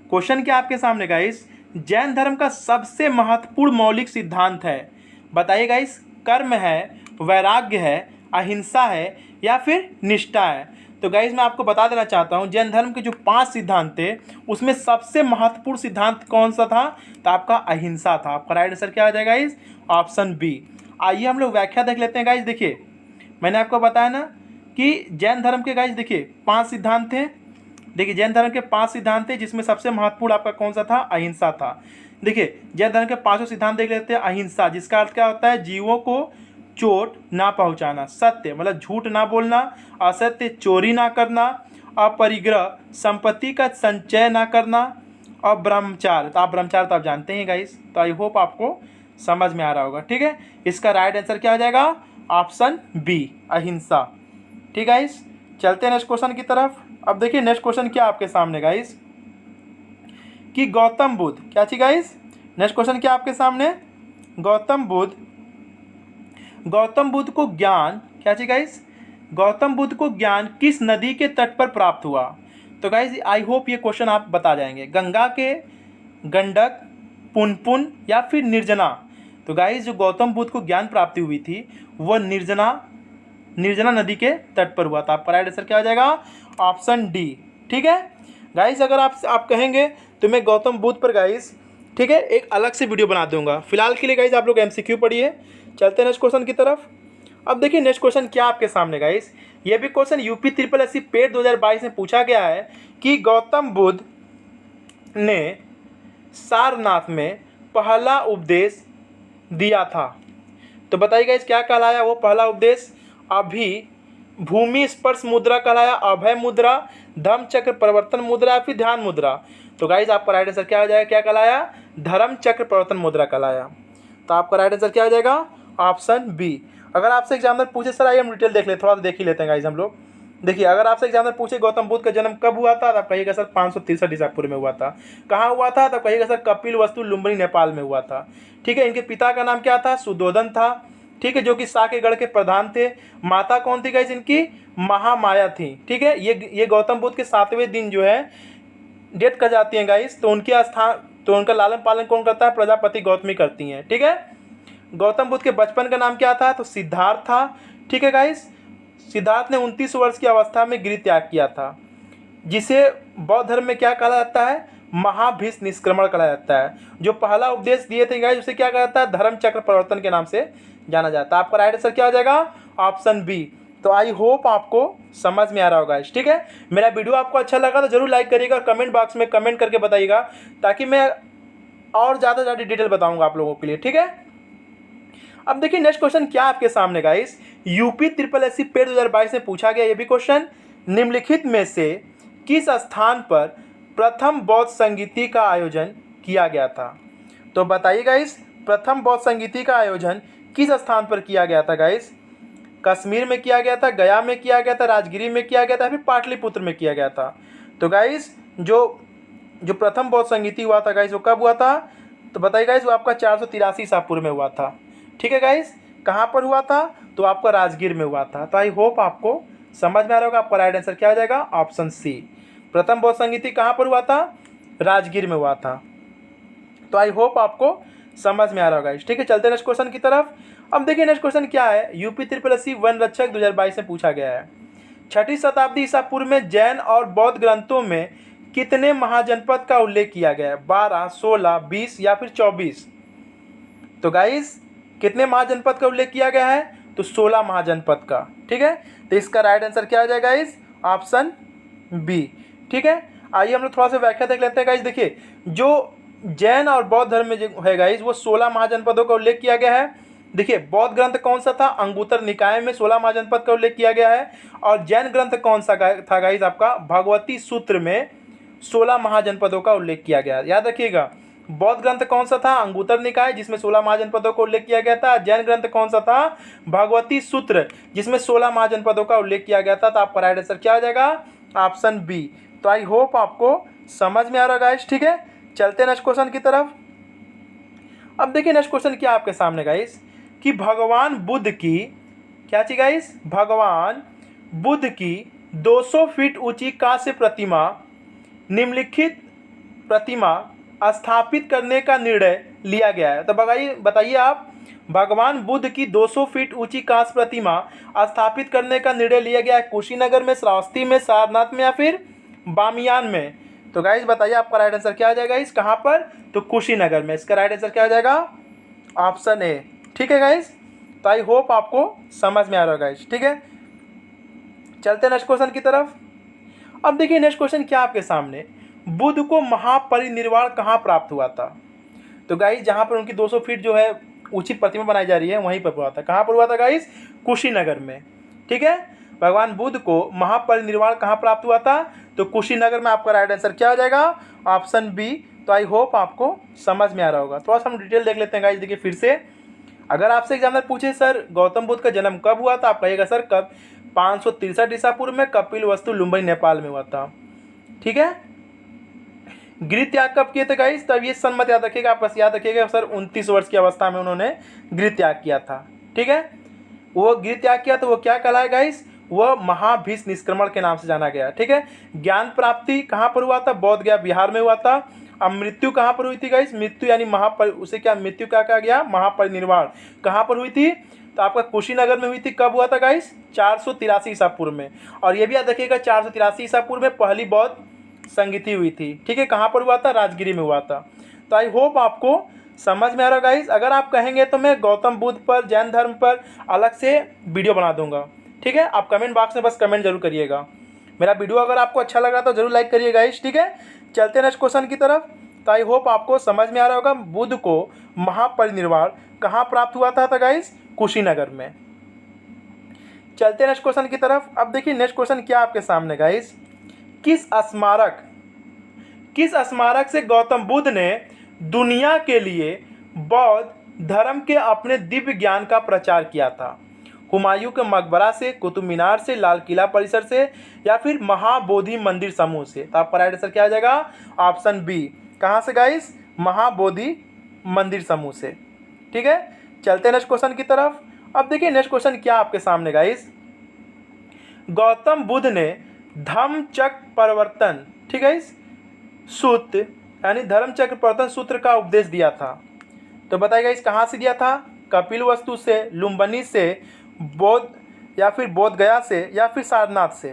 क्वेश्चन क्या आपके सामने गाइस, जैन धर्म का सबसे महत्वपूर्ण मौलिक सिद्धांत है? बताइए गाइस, कर्म है, वैराग्य है, अहिंसा है या फिर निष्ठा है? तो गाइस मैं आपको बता देना चाहता हूँ जैन धर्म के जो 5 सिद्धांत थे उसमें सबसे महत्वपूर्ण सिद्धांत कौन सा था? तो आपका अहिंसा था। आपका राइट आंसर क्या आ जाएगा गाइस? Option B. आइए हम लोग व्याख्या देख लेते हैं गाइस। देखिए मैंने आपको बताया ना कि जैन धर्म के गाइस देखिए 5 सिद्धांत थे। देखिए जैन धर्म के 5 सिद्धांत थे, जिसमें सबसे महत्वपूर्ण आपका कौन सा था? अहिंसा था। देखिए जैन धर्म के 5 सिद्धांत देख लेते हैं। अहिंसा, जिसका अर्थ क्या होता है? जीवों को चोट ना पहुंचाना, सत्य मतलब झूठ ना बोलना, असत्य चोरी ना करना, अपरिग्रह संपत्ति का संचय ना करना, और ब्रह्मचार्य। तो आप ब्रह्मचार्य तो आप जानते हैं गाइस, तो आई होप आपको समझ में आ रहा होगा। ठीक है, इसका राइट आंसर क्या हो जाएगा? ऑप्शन बी, अहिंसा। ठीक है गाइस, चलते हैं नेक्स्ट क्वेश्चन की तरफ। अब देखिए नेक्स्ट क्वेश्चन क्या आपके सामने गाइस, कि गौतम बुद्ध, क्या चीज गाइस? नेक्स्ट क्वेश्चन क्या आपके सामने? गौतम बुद्ध को ज्ञान, क्या चीज गाइस? गौतम बुद्ध को ज्ञान किस नदी के तट पर प्राप्त हुआ? तो गाइस आई होप ये क्वेश्चन आप बता जाएंगे। गंगा के, गंडक, पुनपुन या फिर निर्जना? तो गाइस जो गौतम बुद्ध को ज्ञान प्राप्ति हुई थी वह निर्जना नदी के तट पर हुआ था। आपका राइट आंसर क्या हो जाएगा? Option D. ठीक है गाइस, अगर आप कहेंगे तो मैं गौतम बुद्ध पर गाइस, ठीक है, एक अलग से वीडियो बना दूंगा। फिलहाल के लिए गाइस आप लोग एमसीक्यू पढ़िए। चलते हैं नेक्स्ट क्वेश्चन की तरफ। अब देखिए नेक्स्ट क्वेश्चन क्या आपके सामने गाइस, ये भी question UP triple SC paid 2022 में पूछा गया है कि गौतम बुद्ध ने सारनाथ में पहला उपदेश दिया था। तो बताइए गाइस क्या कहलाया वो पहला उपदेश? अभी भूमि स्पर्श मुद्रा कहलाया, अभय मुद्रा, धम्म चक्र प्रवर्तन मुद्रा या फिर ध्यान मुद्रा? तो गाइस आपका राइट आंसर क्या हो जाएगा? क्या कहलाया? धर्म चक्र प्रवर्तन मुद्रा कहलाया। तो आपका राइट आंसर क्या हो जाएगा? Option B. अगर आपसे एग्जामिनर पूछे, सर आइए हम डिटेल देख लेते, थोड़ा सा देख ही लेते हैं गाइस हम लोग। देखिए अगर आपसे एग्जामिनर पूछे गौतम बुद्ध का जन्म कब हुआ था, तो आप कहिएगा सर 563 ईसा पूर्व में हुआ था। कहाँ हुआ था? तो कहिएगा सर कपिल वस्तु लुम्बिनी नेपाल में हुआ था। ठीक है, इनके पिता का नाम क्या था? सुधोधन था। ठीक है, जो कि साकेगढ़ के प्रधान थे। माता कौन थी गाइस इनकी? महामाया थी। ठीक है, ये गौतम बुद्ध के 7वें दिन जो है डेथ कर जाती हैं गाइस, तो उनके स्थान, तो उनका लालन पालन कौन करता है? प्रजापति गौतमी करती हैं। ठीक है, गौतम बुद्ध के बचपन का नाम क्या था? तो सिद्धार्थ था। ठीक है गाइस, सिद्धार्थ ने 29 वर्ष की अवस्था में गृह त्याग किया था, जिसे बौद्ध धर्म में क्या कहा जाता है? महाभीष्म निष्क्रमण कहा जाता है। जो पहला उपदेश दिए थे गाइस उसे क्या कहा जाता है? धर्म चक्र प्रवर्तन के नाम से जाना जाता है। आपका राइट आंसर क्या हो जाएगा? Option B. तो आई होप आपको समझ में आ रहा होगा। ठीक है, मेरा वीडियो आपको अच्छा लगा तो जरूर लाइक करिएगा और कमेंट बॉक्स में कमेंट करके बताइएगा, ताकि मैं और ज़्यादा डिटेल बताऊंगा आप लोगों के लिए। ठीक है, अब देखिए नेक्स्ट क्वेश्चन क्या आपके सामने guys, UP triple SC paid 2022 में पूछा गया ये भी क्वेश्चन, निम्नलिखित में से किस स्थान पर प्रथम बौद्ध संगीति का आयोजन किया गया था? तो बताइए गाइस, प्रथम बौद्ध संगीति का आयोजन किस स्थान पर किया गया था गाइस? कश्मीर में किया गया था, गया में किया गया था, राजगिरी में किया गया था, फिर पाटलिपुत्र में किया गया था? तो गाइस जो प्रथम बौद्ध संगीति हुआ था गाइस वो कब हुआ था? तो बताइए गाइस, वो आपका 483 ईसा पूर्व में हुआ था। ठीक है गाइस, कहाँ पर हुआ था? तो आपका राजगीर में हुआ था। तो आई होप आपको समझ में आ रहा होगा। आपका राइट आंसर क्या हो जाएगा? Option C. प्रथम बौद्ध संगीति कहाँ पर हुआ था? राजगीर में हुआ था। तो आई होप आपको समझ में आ रहा होगा। ठीक है, चलते नेक्स्ट क्वेश्चन की तरफ। अब देखिए नेक्स्ट क्वेश्चन क्या है, यूपी ट्रिपल एससी वन रक्षक 2022 में पूछा गया है। 6ठी शताब्दी ईसा पूर्व में जैन और बौद्ध ग्रंथों में कितने महाजनपद का उल्लेख किया गया है? 12, 16, 20 या फिर 24? तो गाइस कितने महाजनपद का उल्लेख किया गया है? तो 16 महाजनपद का। ठीक है, तो इसका राइट आंसर क्या हो जाएगा गाइस? Option B. ठीक है, आइए हम लोग थोड़ा सा व्याख्या देख लेते हैं गाइस। देखिए जो जैन और बौद्ध धर्म में जो है गाइस वो 16 महाजनपदों का उल्लेख किया गया है। देखिए बौद्ध ग्रंथ कौन सा था? अंगुत्तर निकाय में 16 महाजनपद का उल्लेख किया गया है। और जैन ग्रंथ कौन सा था गाइस? आपका भगवती सूत्र में 16 महाजनपदों का उल्लेख किया गया। याद रखिएगा, बौद्ध ग्रंथ कौन सा था? अंगुत्तर निकाय, जिसमें 16 महाजनपदों का उल्लेख किया गया था। जैन ग्रंथ कौन सा था? भगवती सूत्र, जिसमें 16 महाजनपदों का उल्लेख किया गया था। तो आपका राइट आंसर क्या हो जाएगा? Option B. तो आई होप आपको समझ में आ रहा गाइस। ठीक है, चलते नेक्स्ट क्वेश्चन की तरफ। अब देखिए नेक्स्ट क्वेश्चन क्या आपके सामने गाइस, कि भगवान बुद्ध की, क्या चीज गाइस? भगवान बुद्ध की 200 फीट ऊंची कांस्य प्रतिमा, निम्नलिखित प्रतिमा स्थापित करने का निर्णय लिया गया है। तो बताइए आप, भगवान बुद्ध की 200 फीट ऊंची कांस्य प्रतिमा स्थापित करने का निर्णय लिया गया है कुशीनगर में, श्रावस्ती में, सारनाथ में या फिर बामियान में? तो गाइस बताइए आपका राइट आंसर क्या आ जाएगा? इस कहाँ पर? तो कुशीनगर में। इसका राइट आंसर क्या आ जाएगा? Option A. ठीक है गाइस, तो आई होप आपको समझ में आ रहा है गाइस। ठीक है, चलते नेक्स्ट क्वेश्चन की तरफ। अब देखिए नेक्स्ट क्वेश्चन क्या आपके सामने, बुद्ध को महापरिनिर्वाण कहाँ प्राप्त हुआ था। तो गाइस जहाँ पर उनकी 200 फीट जो है ऊंची प्रतिमा बनाई जा रही है वहीं पर हुआ था। कहाँ पर हुआ था गाइस, कुशीनगर में। ठीक है, भगवान बुद्ध को महापरिनिर्वाण कहाँ प्राप्त हुआ था, तो कुशीनगर में। आपका राइट आंसर क्या हो जाएगा, ऑप्शन बी। तो आई होप आपको समझ में आ रहा होगा। थोड़ा सा हम डिटेल देख लेते हैं गाइस। देखिए फिर से, अगर आपसे एग्जामिनर पूछे सर गौतम बुद्ध का जन्म कब हुआ था, आप कहिएगा सर कब, 563 ईसा पूर्व में कपिल वस्तु लुम्बिनी नेपाल में हुआ था। ठीक है, गृह त्याग कब किए थे गाइस, तब ये सन मत याद रखिएगा, आप बस याद रखिएगा सर 29 वर्ष की अवस्था में उन्होंने गृह त्याग किया था। ठीक है, वो गृह त्याग किया तो वो क्या कहलाए गाइस, वह महाभीष निष्क्रमण के नाम से जाना गया। ठीक है, ज्ञान प्राप्ति कहाँ पर हुआ था, बोध गया बिहार में हुआ था। अब मृत्यु कहाँ पर हुई थी गाइस, मृत्यु यानी उसे क्या मृत्यु क्या कहा गया, महापरिनिर्वाण कहाँ पर हुई थी, तो आपका कुशीनगर में हुई थी। कब हुआ था गाइस, 483 ईसा पूर्व में। और ये भी याद रखिएगा 483 ईसा पूर्व में पहली बौद्ध संगीति हुई थी। ठीक है, कहाँ पर हुआ था, राजगिरी में हुआ था। तो आई होप आपको समझ में आ रहा है गाइस। अगर आप कहेंगे तो मैं गौतम बुद्ध पर, जैन धर्म पर अलग से वीडियो बना दूंगा। ठीक है, आप कमेंट बॉक्स में बस कमेंट जरूर करिएगा। मेरा वीडियो अगर आपको अच्छा लगा तो जरूर लाइक करिए गाइस। ठीक है, चलते हैं नेक्स्ट क्वेश्चन की तरफ। तो आई होप आपको समझ में आ रहा होगा, बुद्ध को महापरिनिर्वाण कहाँ प्राप्त हुआ था गाइस, कुशीनगर में। चलते हैं नेक्स्ट क्वेश्चन की तरफ। अब देखिए नेक्स्ट क्वेश्चन क्या आपके सामने गाइस, किस स्मारक से गौतम बुद्ध ने दुनिया के लिए बौद्ध धर्म के अपने दिव्य ज्ञान का प्रचार किया था। हुमायूं के मकबरा से, कुतुब मीनार से, लाल किला परिसर से, या फिर महाबोधि मंदिर समूह से। तो आपका राइट आंसर क्या आ जाएगा, ऑप्शन बी। कहाँ से गाइस, महाबोधि मंदिर समूह से। ठीक है, चलते हैं नेक्स्ट क्वेश्चन की तरफ। अब देखिए नेक्स्ट क्वेश्चन क्या आपके सामने गाइस, गौतम बुद्ध ने धम्मचक्र प्रवर्तन, ठीक है, सूत्र यानी धर्मचक्र प्रवर्तन सूत्र का उपदेश दिया था। तो बताइएगा इस कहाँ से दिया था, कपिल वस्तु से, लुम्बिनी से, बोध या फिर बोध गया से, या फिर सारनाथ से।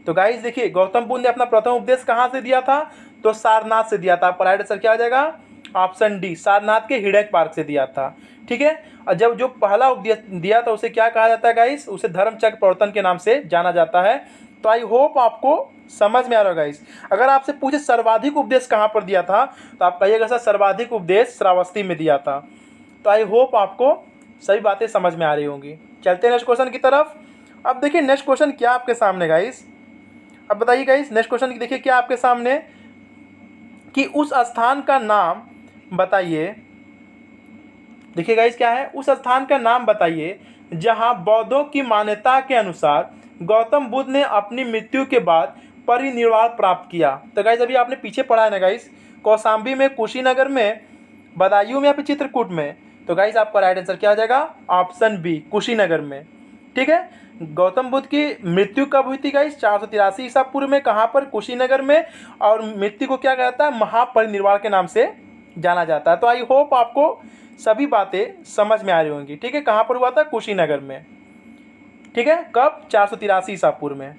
तो गाइस देखिए गौतम बुद्ध ने अपना प्रथम उपदेश कहाँ से दिया था, तो सारनाथ से दिया था। आपका राइट आंसर क्या हो जाएगा, ऑप्शन डी, सारनाथ के हिडक पार्क से दिया था। ठीक है, और जब जो पहला उपदेश दिया था उसे क्या कहा जाता है गाइस, उसे धर्मचक्र प्रवर्तन के नाम से जाना जाता है। तो आई होप आपको समझ में आ रहा होगा गाइस। अगर आपसे पूछे सर्वाधिक उपदेश कहाँ पर दिया था, तो आप कहिएगा सर सर्वाधिक उपदेश श्रावस्ती में दिया था। तो आई होप आपको सभी बातें समझ में आ रही होंगी। चलते हैं नेक्स्ट क्वेश्चन की तरफ। अब देखिए नेक्स्ट क्वेश्चन क्या आपके सामने गाइस, अब बताइए गाइस नेक्स्ट क्वेश्चन देखिए क्या आपके सामने, कि उस स्थान का नाम बताइए। देखिए गाइस क्या है, उस स्थान का नाम बताइए जहां बौद्धों की मान्यता के अनुसार गौतम बुद्ध ने अपनी मृत्यु के बाद परिनिर्वाण प्राप्त किया। तो गाइस अभी आपने पीछे पढ़ा है ना गाइस, कौशाम्बी में, कुशीनगर में, बदायूं में या फिर चित्रकूट में। तो गाइस आपका राइट आंसर क्या हो जाएगा, ऑप्शन बी, कुशीनगर में। ठीक है, गौतम बुद्ध की मृत्यु कब हुई थी गाइस, 483 ईसा पूर्व में। कहाँ पर, कुशीनगर में। और मृत्यु को क्या कहता है, महापरिनिर्वाण के नाम से जाना जाता है। तो आई होप आपको सभी बातें समझ में आ रही होंगी। ठीक है, कहाँ पर हुआ था, कुशीनगर में। ठीक है, कब, 483 ईसा पूर्व में।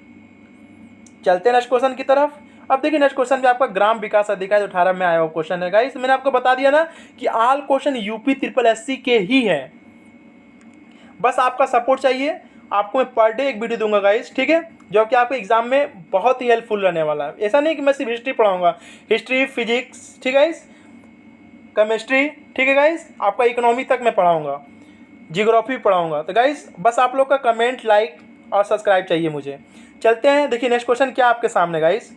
चलते हैं नेक्स्ट क्वेश्चन की तरफ। अब देखिए नेक्स्ट क्वेश्चन भी आपका ग्राम विकास अधिकारी 18 में आया हुआ क्वेश्चन है गाइस। मैंने आपको बता दिया ना कि ऑल क्वेश्चन यूपी SSSC के ही हैं, बस आपका सपोर्ट चाहिए। आपको मैं पर डे एक वीडियो दूंगा गाइस। ठीक है, जो कि आपके एग्जाम में बहुत ही हेल्पफुल रहने वाला है। ऐसा नहीं कि मैं सिर्फ हिस्ट्री पढ़ाऊंगा, हिस्ट्री, फिजिक्स, ठीक है गाइस, केमिस्ट्री, ठीक है गाइस, आपका इकोनॉमी तक मैं पढ़ाऊंगा, जियोग्राफी पढ़ाऊंगा। तो गाइस बस आप लोग का कमेंट, लाइक और सब्सक्राइब चाहिए मुझे। चलते हैं, देखिए नेक्स्ट क्वेश्चन क्या आपके सामने गाइस,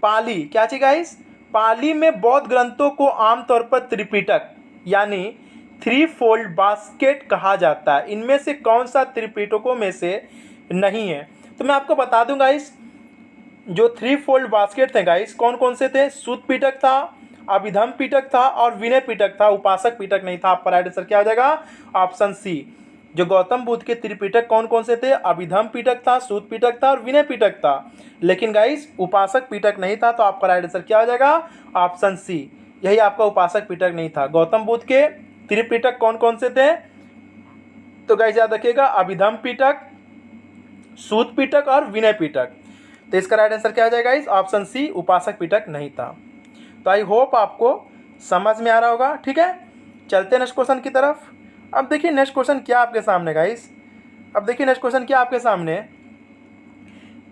पाली, क्या चाहिए गाइस, पाली में बौद्ध ग्रंथों को आमतौर पर त्रिपिटक यानी 3 फोल्ड बास्केट कहा जाता है। इनमें से कौन सा त्रिपिटकों में से नहीं है। तो मैं आपको बता दूं गाइस, जो 3 फोल्ड बास्केट थे गाइस, कौन कौन से थे, सूत पिटक था, अभिधम पिटक था और विनय पिटक था, उपासक पिटक नहीं था। आपका राइट आंसर क्या हो जाएगा, ऑप्शन सी। जो गौतम बुद्ध के त्रिपिटक कौन कौन से थे, अभिधम पिटक था, सूत पिटक था और विनय पिटक था, लेकिन गाइस उपासक पिटक नहीं था। तो आपका राइट आंसर क्या हो जाएगा, ऑप्शन सी, यही आपका उपासक पिटक नहीं था। गौतम बुद्ध के त्रिपिटक कौन कौन से थे, तो गाइस याद रखिएगा, अभिधम पिटक, सूत पिटक और विनय पिटक। तो इसका राइट आंसर क्या हो जाएगा गाइस, ऑप्शन सी, उपासक पिटक नहीं था। तो आई होप आपको समझ में आ रहा होगा। ठीक है, चलते हैं नेक्स्ट क्वेश्चन की तरफ। अब देखिए नेक्स्ट क्वेश्चन क्या आपके सामने गाइस, अब देखिए नेक्स्ट क्वेश्चन क्या आपके सामने,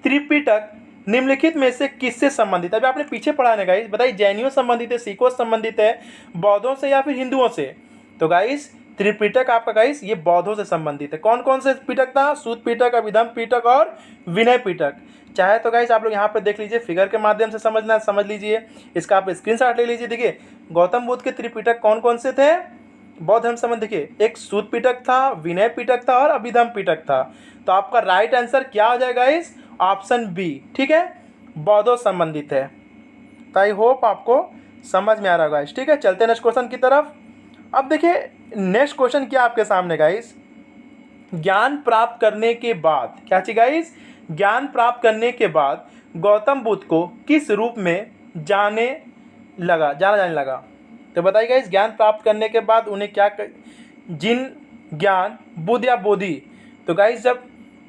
त्रिपिटक निम्नलिखित में से किससे संबंधित है? अभी आपने पीछे पढ़ा है गाइस, बताइए जैनियों संबंधित है, सिखों संबंधित है, बौद्धों से या फिर हिंदुओं से? तो गाइस त्रिपिटक आपका गाइस ये बौद्धों से संबंधित है। कौन कौन से पिटक था? सूत पिटक, अभिधम पिटक और विनय पिटक। चाहे तो गाइस आप लोग यहाँ पर देख लीजिए, फिगर के माध्यम से समझना समझ लीजिए, इसका आप स्क्रीनशॉट ले लीजिए। देखिए गौतम बुद्ध के त्रिपिटक कौन कौन से थे बौद्ध धर्म संबंध? देखिए एक सूत पिटक था, विनय पिटक था और अभिधम पिटक था। तो आपका राइट आंसर क्या हो जाएगा गाइस? ऑप्शन बी, ठीक है, बौद्धों संबंधित है। तो आई होप आपको समझ में आ रहा होगा। ठीक है, चलते हैं नेक्स्ट क्वेश्चन की तरफ। अब देखिए नेक्स्ट क्वेश्चन क्या आपके सामने गाइस, ज्ञान प्राप्त करने के बाद, क्या चाहिए गाइस? ज्ञान प्राप्त करने के बाद गौतम बुद्ध को किस रूप में जाना जाने लगा? तो बताइए गाइस, ज्ञान प्राप्त करने के बाद उन्हें क्या जिन ज्ञान बुद्ध या बोधि? तो गाइस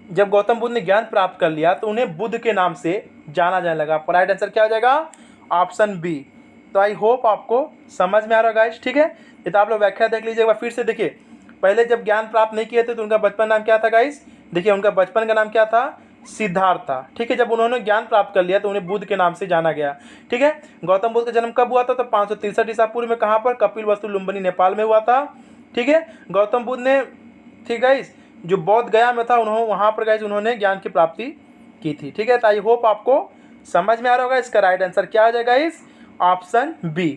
जब गौतम बुद्ध ने ज्ञान प्राप्त कर लिया तो उन्हें बुद्ध के नाम से जाना जाने लगा। आपका राइट आंसर क्या हो जाएगा? Option B. तो आई होप आपको समझ में आ रहा है गाइस। ठीक है, ये तो आप लोग व्याख्या देख लीजिए एक बार फिर से। देखिए पहले जब ज्ञान प्राप्त नहीं किए थे तो उनका बचपन नाम क्या था गाइस? देखिए उनका बचपन का नाम क्या था? सिद्धार्थ था। ठीक है, जब उन्होंने ज्ञान प्राप्त कर लिया तो उन्हें बुद्ध के नाम से जाना गया। ठीक है, गौतम बुद्ध का जन्म कब हुआ था? तो 563 ईसा पूर्व में। कहाँ पर? कपिलवस्तु लुम्बिनी नेपाल में हुआ था। ठीक है, गौतम बुद्ध ने, ठीक गाइस, जो बौद्ध गया में था उन्होंने वहाँ पर गाइस उन्होंने ज्ञान की प्राप्ति की थी। ठीक है, तो आई होप आपको समझ में आ रहा होगा। इसका राइट आंसर क्या आ जाएगा इस? Option B.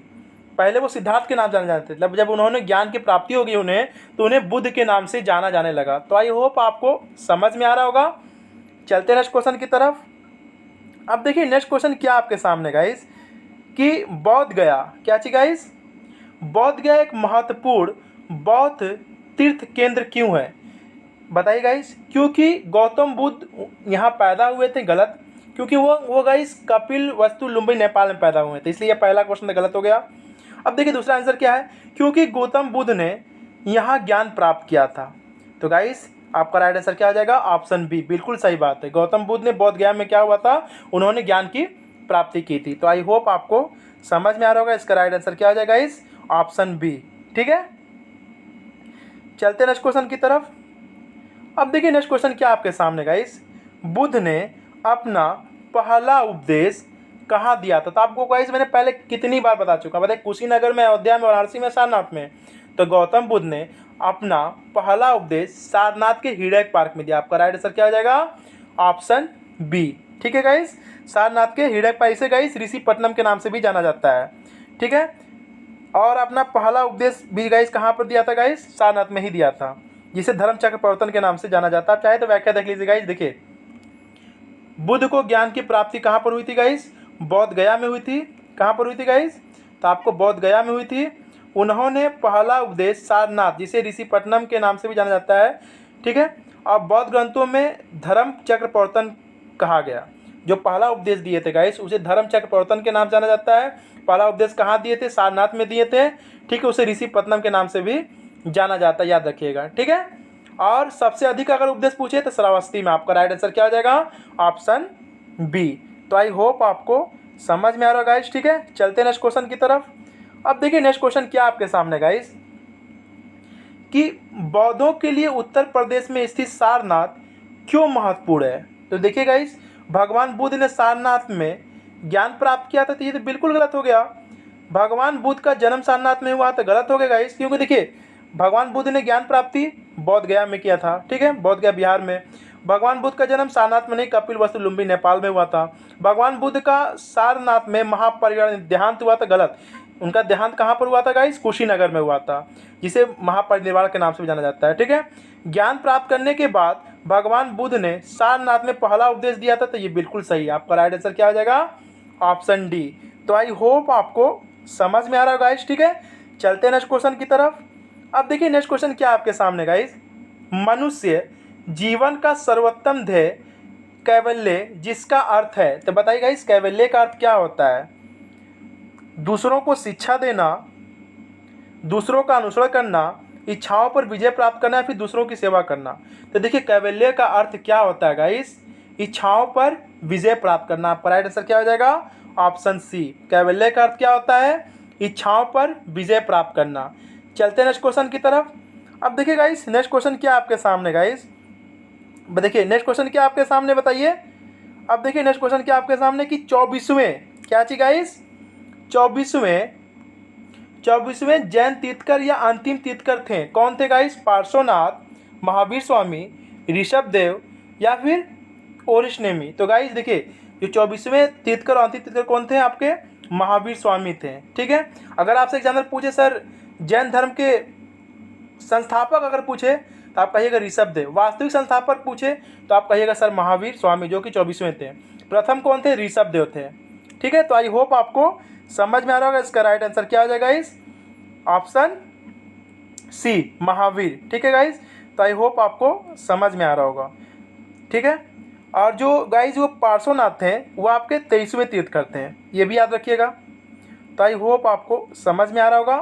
पहले वो सिद्धार्थ के नाम जाने जाते थे, जब उन्होंने ज्ञान की प्राप्ति होगी उन्हें तो उन्हें बुद्ध के नाम से जाना जाने लगा। तो आई होप आपको समझ में आ रहा होगा। चलते नेक्स्ट क्वेश्चन की तरफ। अब देखिए नेक्स्ट क्वेश्चन क्या आपके सामने गाइस, कि बौद्ध गया, क्या चीज गाइस? बौद्ध गया एक महत्वपूर्ण बौद्ध तीर्थ केंद्र क्यों है? बताइए गाइस। क्योंकि गौतम बुद्ध यहाँ पैदा हुए थे, गलत, क्योंकि वो गाइस कपिल वस्तु लुम्बिनी नेपाल में पैदा हुए थे, इसलिए यह पहला क्वेश्चन तो गलत हो गया। अब देखिए दूसरा आंसर क्या है? क्योंकि गौतम बुद्ध ने यहाँ ज्ञान प्राप्त किया था। तो गाइस आपका राइट आंसर क्या आ जाएगा? ऑप्शन बी, बिल्कुल सही बात है। गौतम बुद्ध ने बौद्ध गया में क्या हुआ था? उन्होंने ज्ञान की प्राप्ति की थी। तो आई होप आपको समझ में आ रहा होगा। इसका राइट आंसर क्या आ जाएगा इस? Option B. ठीक है, चलते नेक्स्ट क्वेश्चन की तरफ। अब देखिए नेक्स्ट क्वेश्चन क्या आपके सामने गाइस, बुद्ध ने अपना पहला उपदेश कहाँ दिया था? तो आपको गाइस मैंने पहले कितनी बार बता चुका, बताइए, कुशीनगर में, अयोध्या में, वाराणसी में, सारनाथ में। तो गौतम बुद्ध ने अपना पहला उपदेश सारनाथ के हिडक पार्क में दिया। आपका राइट आंसर क्या हो जाएगा? Option B. ठीक है गाइस, सारनाथ के हिडक पार्क, इसे गाइस ऋषिपट्टनम के नाम से भी जाना जाता है। ठीक है, और अपना पहला उपदेश भी गाइस कहाँ पर दिया था गाइस? सारनाथ में ही दिया था, जिसे धर्म चक्र प्रवर्तन के नाम से जाना जाता है। चाहे तो व्याख्या देख लीजिए गाइस। देखिए बुद्ध को ज्ञान की प्राप्ति कहाँ पर हुई थी गाइस? बौद्ध गया में हुई थी। कहाँ पर हुई थी गाइस? तो आपको बौद्ध गया में हुई थी। उन्होंने पहला उपदेश सारनाथ, जिसे ऋषिपट्टनम के नाम से भी जाना जाता है, ठीक है, और बौद्ध ग्रंथों में धर्म चक्र प्रवर्तन कहा गया। जो पहला उपदेश दिए थे गाइस उसे धर्म चक्र प्रवर्तन के नाम जाना जाता है। पहला उपदेश कहाँ दिए थे? सारनाथ में दिए थे। ठीक है, उसे ऋषिपट्टनम के नाम से भी जाना जाता है, याद रखिएगा। ठीक है, और सबसे अधिक अगर उपदेश पूछे तो श्रावस्ती में। आपका राइट आंसर क्या हो जाएगा? Option B. तो आई होप आपको समझ में आ रहा है गाइस। ठीक है, चलते नेक्स्ट क्वेश्चन की तरफ। अब देखिए नेक्स्ट क्वेश्चन क्या आपके सामने गाइस, कि बौद्धों के लिए उत्तर प्रदेश में स्थित सारनाथ क्यों महत्वपूर्ण है? तो देखिए गाइस, भगवान बुद्ध ने सारनाथ में ज्ञान प्राप्त किया था, तो ये तो बिल्कुल गलत हो गया। भगवान बुद्ध का जन्म सारनाथ में हुआ तो गलत हो गया गाइस, क्योंकि देखिए भगवान बुद्ध ने ज्ञान प्राप्ति बौद्ध गया में किया था। ठीक है, बौद्ध गया बिहार में। भगवान बुद्ध का जन्म सारनाथ में नहीं, कपिल वस्तु लुम्बिनी नेपाल में हुआ था। भगवान बुद्ध का सारनाथ में महापरिनिर्वाण देहांत हुआ था, गलत। उनका देहांत कहाँ पर हुआ था गाइस? कुशीनगर में हुआ था, जिसे महापरिनिर्वाण के नाम से भी जाना जाता है। ठीक है, ज्ञान प्राप्त करने के बाद भगवान बुद्ध ने सारनाथ में पहला उपदेश दिया था, तो ये बिल्कुल सही है। आपका राइट आंसर क्या हो जाएगा? Option D. तो आई होप आपको समझ में आ रहा है गाइस। ठीक है, चलते हैं नेक्स्ट क्वेश्चन की तरफ। अब देखिए नेक्स्ट क्वेश्चन क्या आपके सामने गाइस, मनुष्य जीवन का सर्वोत्तम ध्येय कैवल्य जिसका अर्थ है, तो बताइए गाइस कैवल्य का अर्थ क्या होता है? दूसरों को शिक्षा देना, दूसरों का अनुसरण करना, इच्छाओं पर विजय प्राप्त करना, या फिर दूसरों की सेवा करना। तो देखिए कैवल्य का अर्थ क्या होता है गाइस? इच्छाओं पर विजय प्राप्त करना। आपका राइट आंसर क्या हो जाएगा? Option C. कैवल्य का अर्थ क्या होता है? इच्छाओं पर विजय प्राप्त करना। चलते हैं नेक्स्ट क्वेश्चन की तरफ। अब देखिए गाइस नेक्स्ट क्वेश्चन क्या आपके सामने गाइस, देखिए नेक्स्ट क्वेश्चन क्या आपके सामने, बताइए। अब देखिए नेक्स्ट क्वेश्चन क्या आपके सामने कि 24वें क्या चीज गाइस, 24वें जैन तीर्थकर या अंतिम तीर्थकर थे, कौन थे गाइस? पार्श्वनाथ, महावीर स्वामी, ऋषभदेव या फिर ओरिस्नेमी। तो गाइस देखिए जो 24वें तीर्थकर और अंतिम तीर्थकर कौन थे? आपके महावीर स्वामी थे। ठीक है, अगर आपसे एग्जाम्पल पूछे सर जैन धर्म के संस्थापक अगर पूछे तो आप कहिएगा ऋषभदेव, वास्तविक संस्थापक पूछे तो आप कहिएगा सर महावीर स्वामी जो कि 24वें थे। प्रथम कौन थे? ऋषभदेव थे। ठीक है, तो आई होप आपको समझ में आ रहा होगा। इसका राइट आंसर क्या हो जाएगा इस ऑप्शन सी, महावीर। ठीक है गाइस, तो आई होप आपको समझ में आ रहा होगा। ठीक है, और जो गाइस वो पार्श्वनाथ थे वो आपके 23वें तीर्थकर थे, ये भी याद रखिएगा। तो आई होप आपको समझ में आ रहा होगा।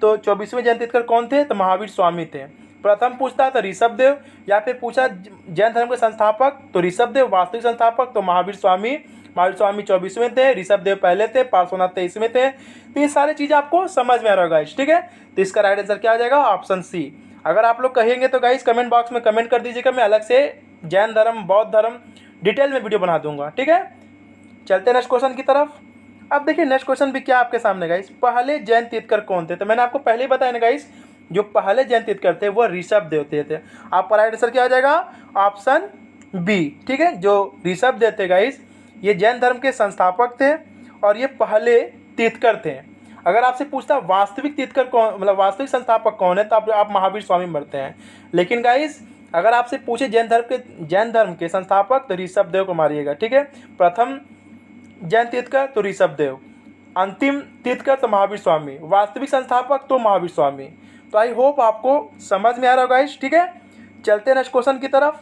तो 24वें जैन तीर्थकर कौन थे? तो महावीर स्वामी थे। प्रथम पूछता तो ऋषभदेव, या फिर पूछा जैन धर्म के संस्थापक तो ऋषभदेव, वास्तविक संस्थापक तो महावीर स्वामी। महावीर स्वामी 24वें थे, ऋषभदेव पहले थे, पार्श्वनाथ 23वें थे। तो ये सारी चीज़ें आपको समझ में आ रहा होगा गाइस। ठीक है, तो इसका राइट आंसर क्या आ जाएगा? Option C. अगर आप लोग कहेंगे तो गाइस कमेंट बॉक्स में कमेंट कर दीजिएगा, मैं अलग से जैन धर्म बौद्ध धर्म डिटेल में वीडियो बना दूंगा। ठीक है, चलते हैं नेक्स्ट क्वेश्चन की तरफ। अब देखिए नेक्स्ट क्वेश्चन भी क्या आपके सामने गाइस, पहले जैन तीर्थकर कौन थे? तो मैंने आपको पहले ही बताया ना गाइस, जो पहले जैन तीर्थकर थे वो ऋषभदेव थे। आपका राइट आंसर क्या आ जाएगा? Option B. ठीक है, जो ऋषभदेव थे गाइस ये जैन धर्म के संस्थापक थे और ये पहले तीर्थकर थे। अगर आपसे पूछता वास्तविक तीर्थकर कौन, मतलब वास्तविक संस्थापक कौन है, तो आप महावीर स्वामी मरते हैं। लेकिन गाइस अगर आपसे पूछे जैन धर्म के संस्थापक तो ऋषभदेव को मारिएगा। ठीक है, प्रथम जैन तीर्थकर तो ऋषभदेव, अंतिम तीर्थकर तो महावीर स्वामी, वास्तविक संस्थापक तो महावीर स्वामी। तो आई होप आपको समझ में आ रहा होगा गाइस। ठीक है, चलते हैं नेक्स्ट क्वेश्चन की तरफ।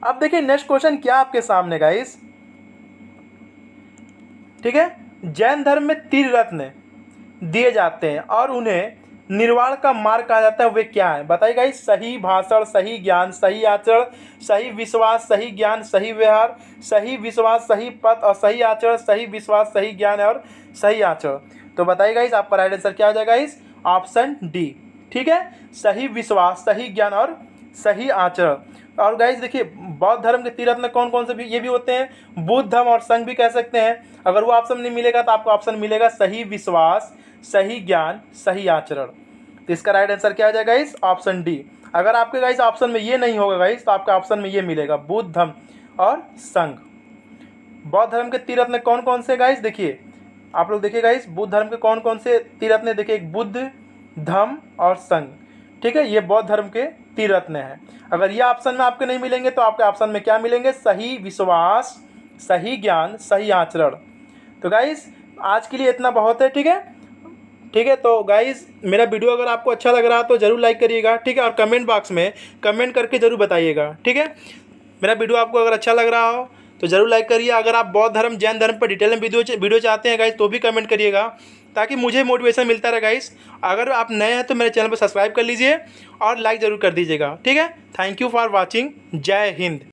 अब देखिए नेक्स्ट क्वेश्चन क्या आपके सामने गाइस। ठीक है, जैन धर्म में 3 रत्न दिए जाते हैं और उन्हें निर्वाण का मार्ग कहा जाता है, वे क्या है? बताइए गाइस। सही भाषण, सही ज्ञान, सही आचरण, सही विश्वास, सही ज्ञान, सही व्यवहार, सही विश्वास, सही पथ और सही आचरण, सही विश्वास, सही ज्ञान और सही आचरण। तो बताइए गाइस आपका राइट आंसर क्या हो जाएगा इस ऑप्शन डी। ठीक है, सही विश्वास, सही ज्ञान और सही आचरण। और गाइस देखिए बौद्ध धर्म के 3 रत्न कौन कौन से भी ये भी होते हैं, बुद्ध धर्म और संघ भी कह सकते हैं। अगर वो ऑप्शन नहीं मिलेगा तो आपको ऑप्शन मिलेगा सही विश्वास, सही ज्ञान, सही आचरण। तो इसका राइट आंसर क्या हो जाएगा इस ऑप्शन डी। अगर आपके गाइस ऑप्शन में ये नहीं होगा गाइस तो आपका ऑप्शन में ये मिलेगा बुद्ध धर्म और संघ। बौद्ध धर्म के 3 रत्न कौन कौन से गाइस देखिए, आप लोग देखिए गाइस बुद्ध धर्म के कौन कौन से 3 रत्न देखिए, एक बुद्ध, धम्म और संघ। ठीक है, ये बौद्ध धर्म के 3 रत्न हैं। अगर ये ऑप्शन में आपके नहीं मिलेंगे तो आपके ऑप्शन में क्या मिलेंगे? सही विश्वास, सही ज्ञान, सही आचरण। तो गाइस आज के लिए इतना बहुत है। ठीक है, ठीक है, तो गाइस मेरा वीडियो अगर आपको अच्छा लग रहा है तो ज़रूर लाइक करिएगा। ठीक है, और कमेंट बॉक्स में कमेंट करके ज़रूर बताइएगा। ठीक है, मेरा वीडियो आपको अगर अच्छा लग रहा हो तो ज़रूर लाइक करिए। अगर आप बौद्ध धर्म, जैन धर्म पर डिटेल में वीडियो चाहते हैं गाइस तो भी कमेंट करिएगा ताकि मुझे मोटिवेशन मिलता रहे गाइस। अगर आप नए हैं तो मेरे चैनल पर सब्सक्राइब कर लीजिए और लाइक ज़रूर कर दीजिएगा। ठीक है, थैंक यू फॉर वॉचिंग। जय हिंद।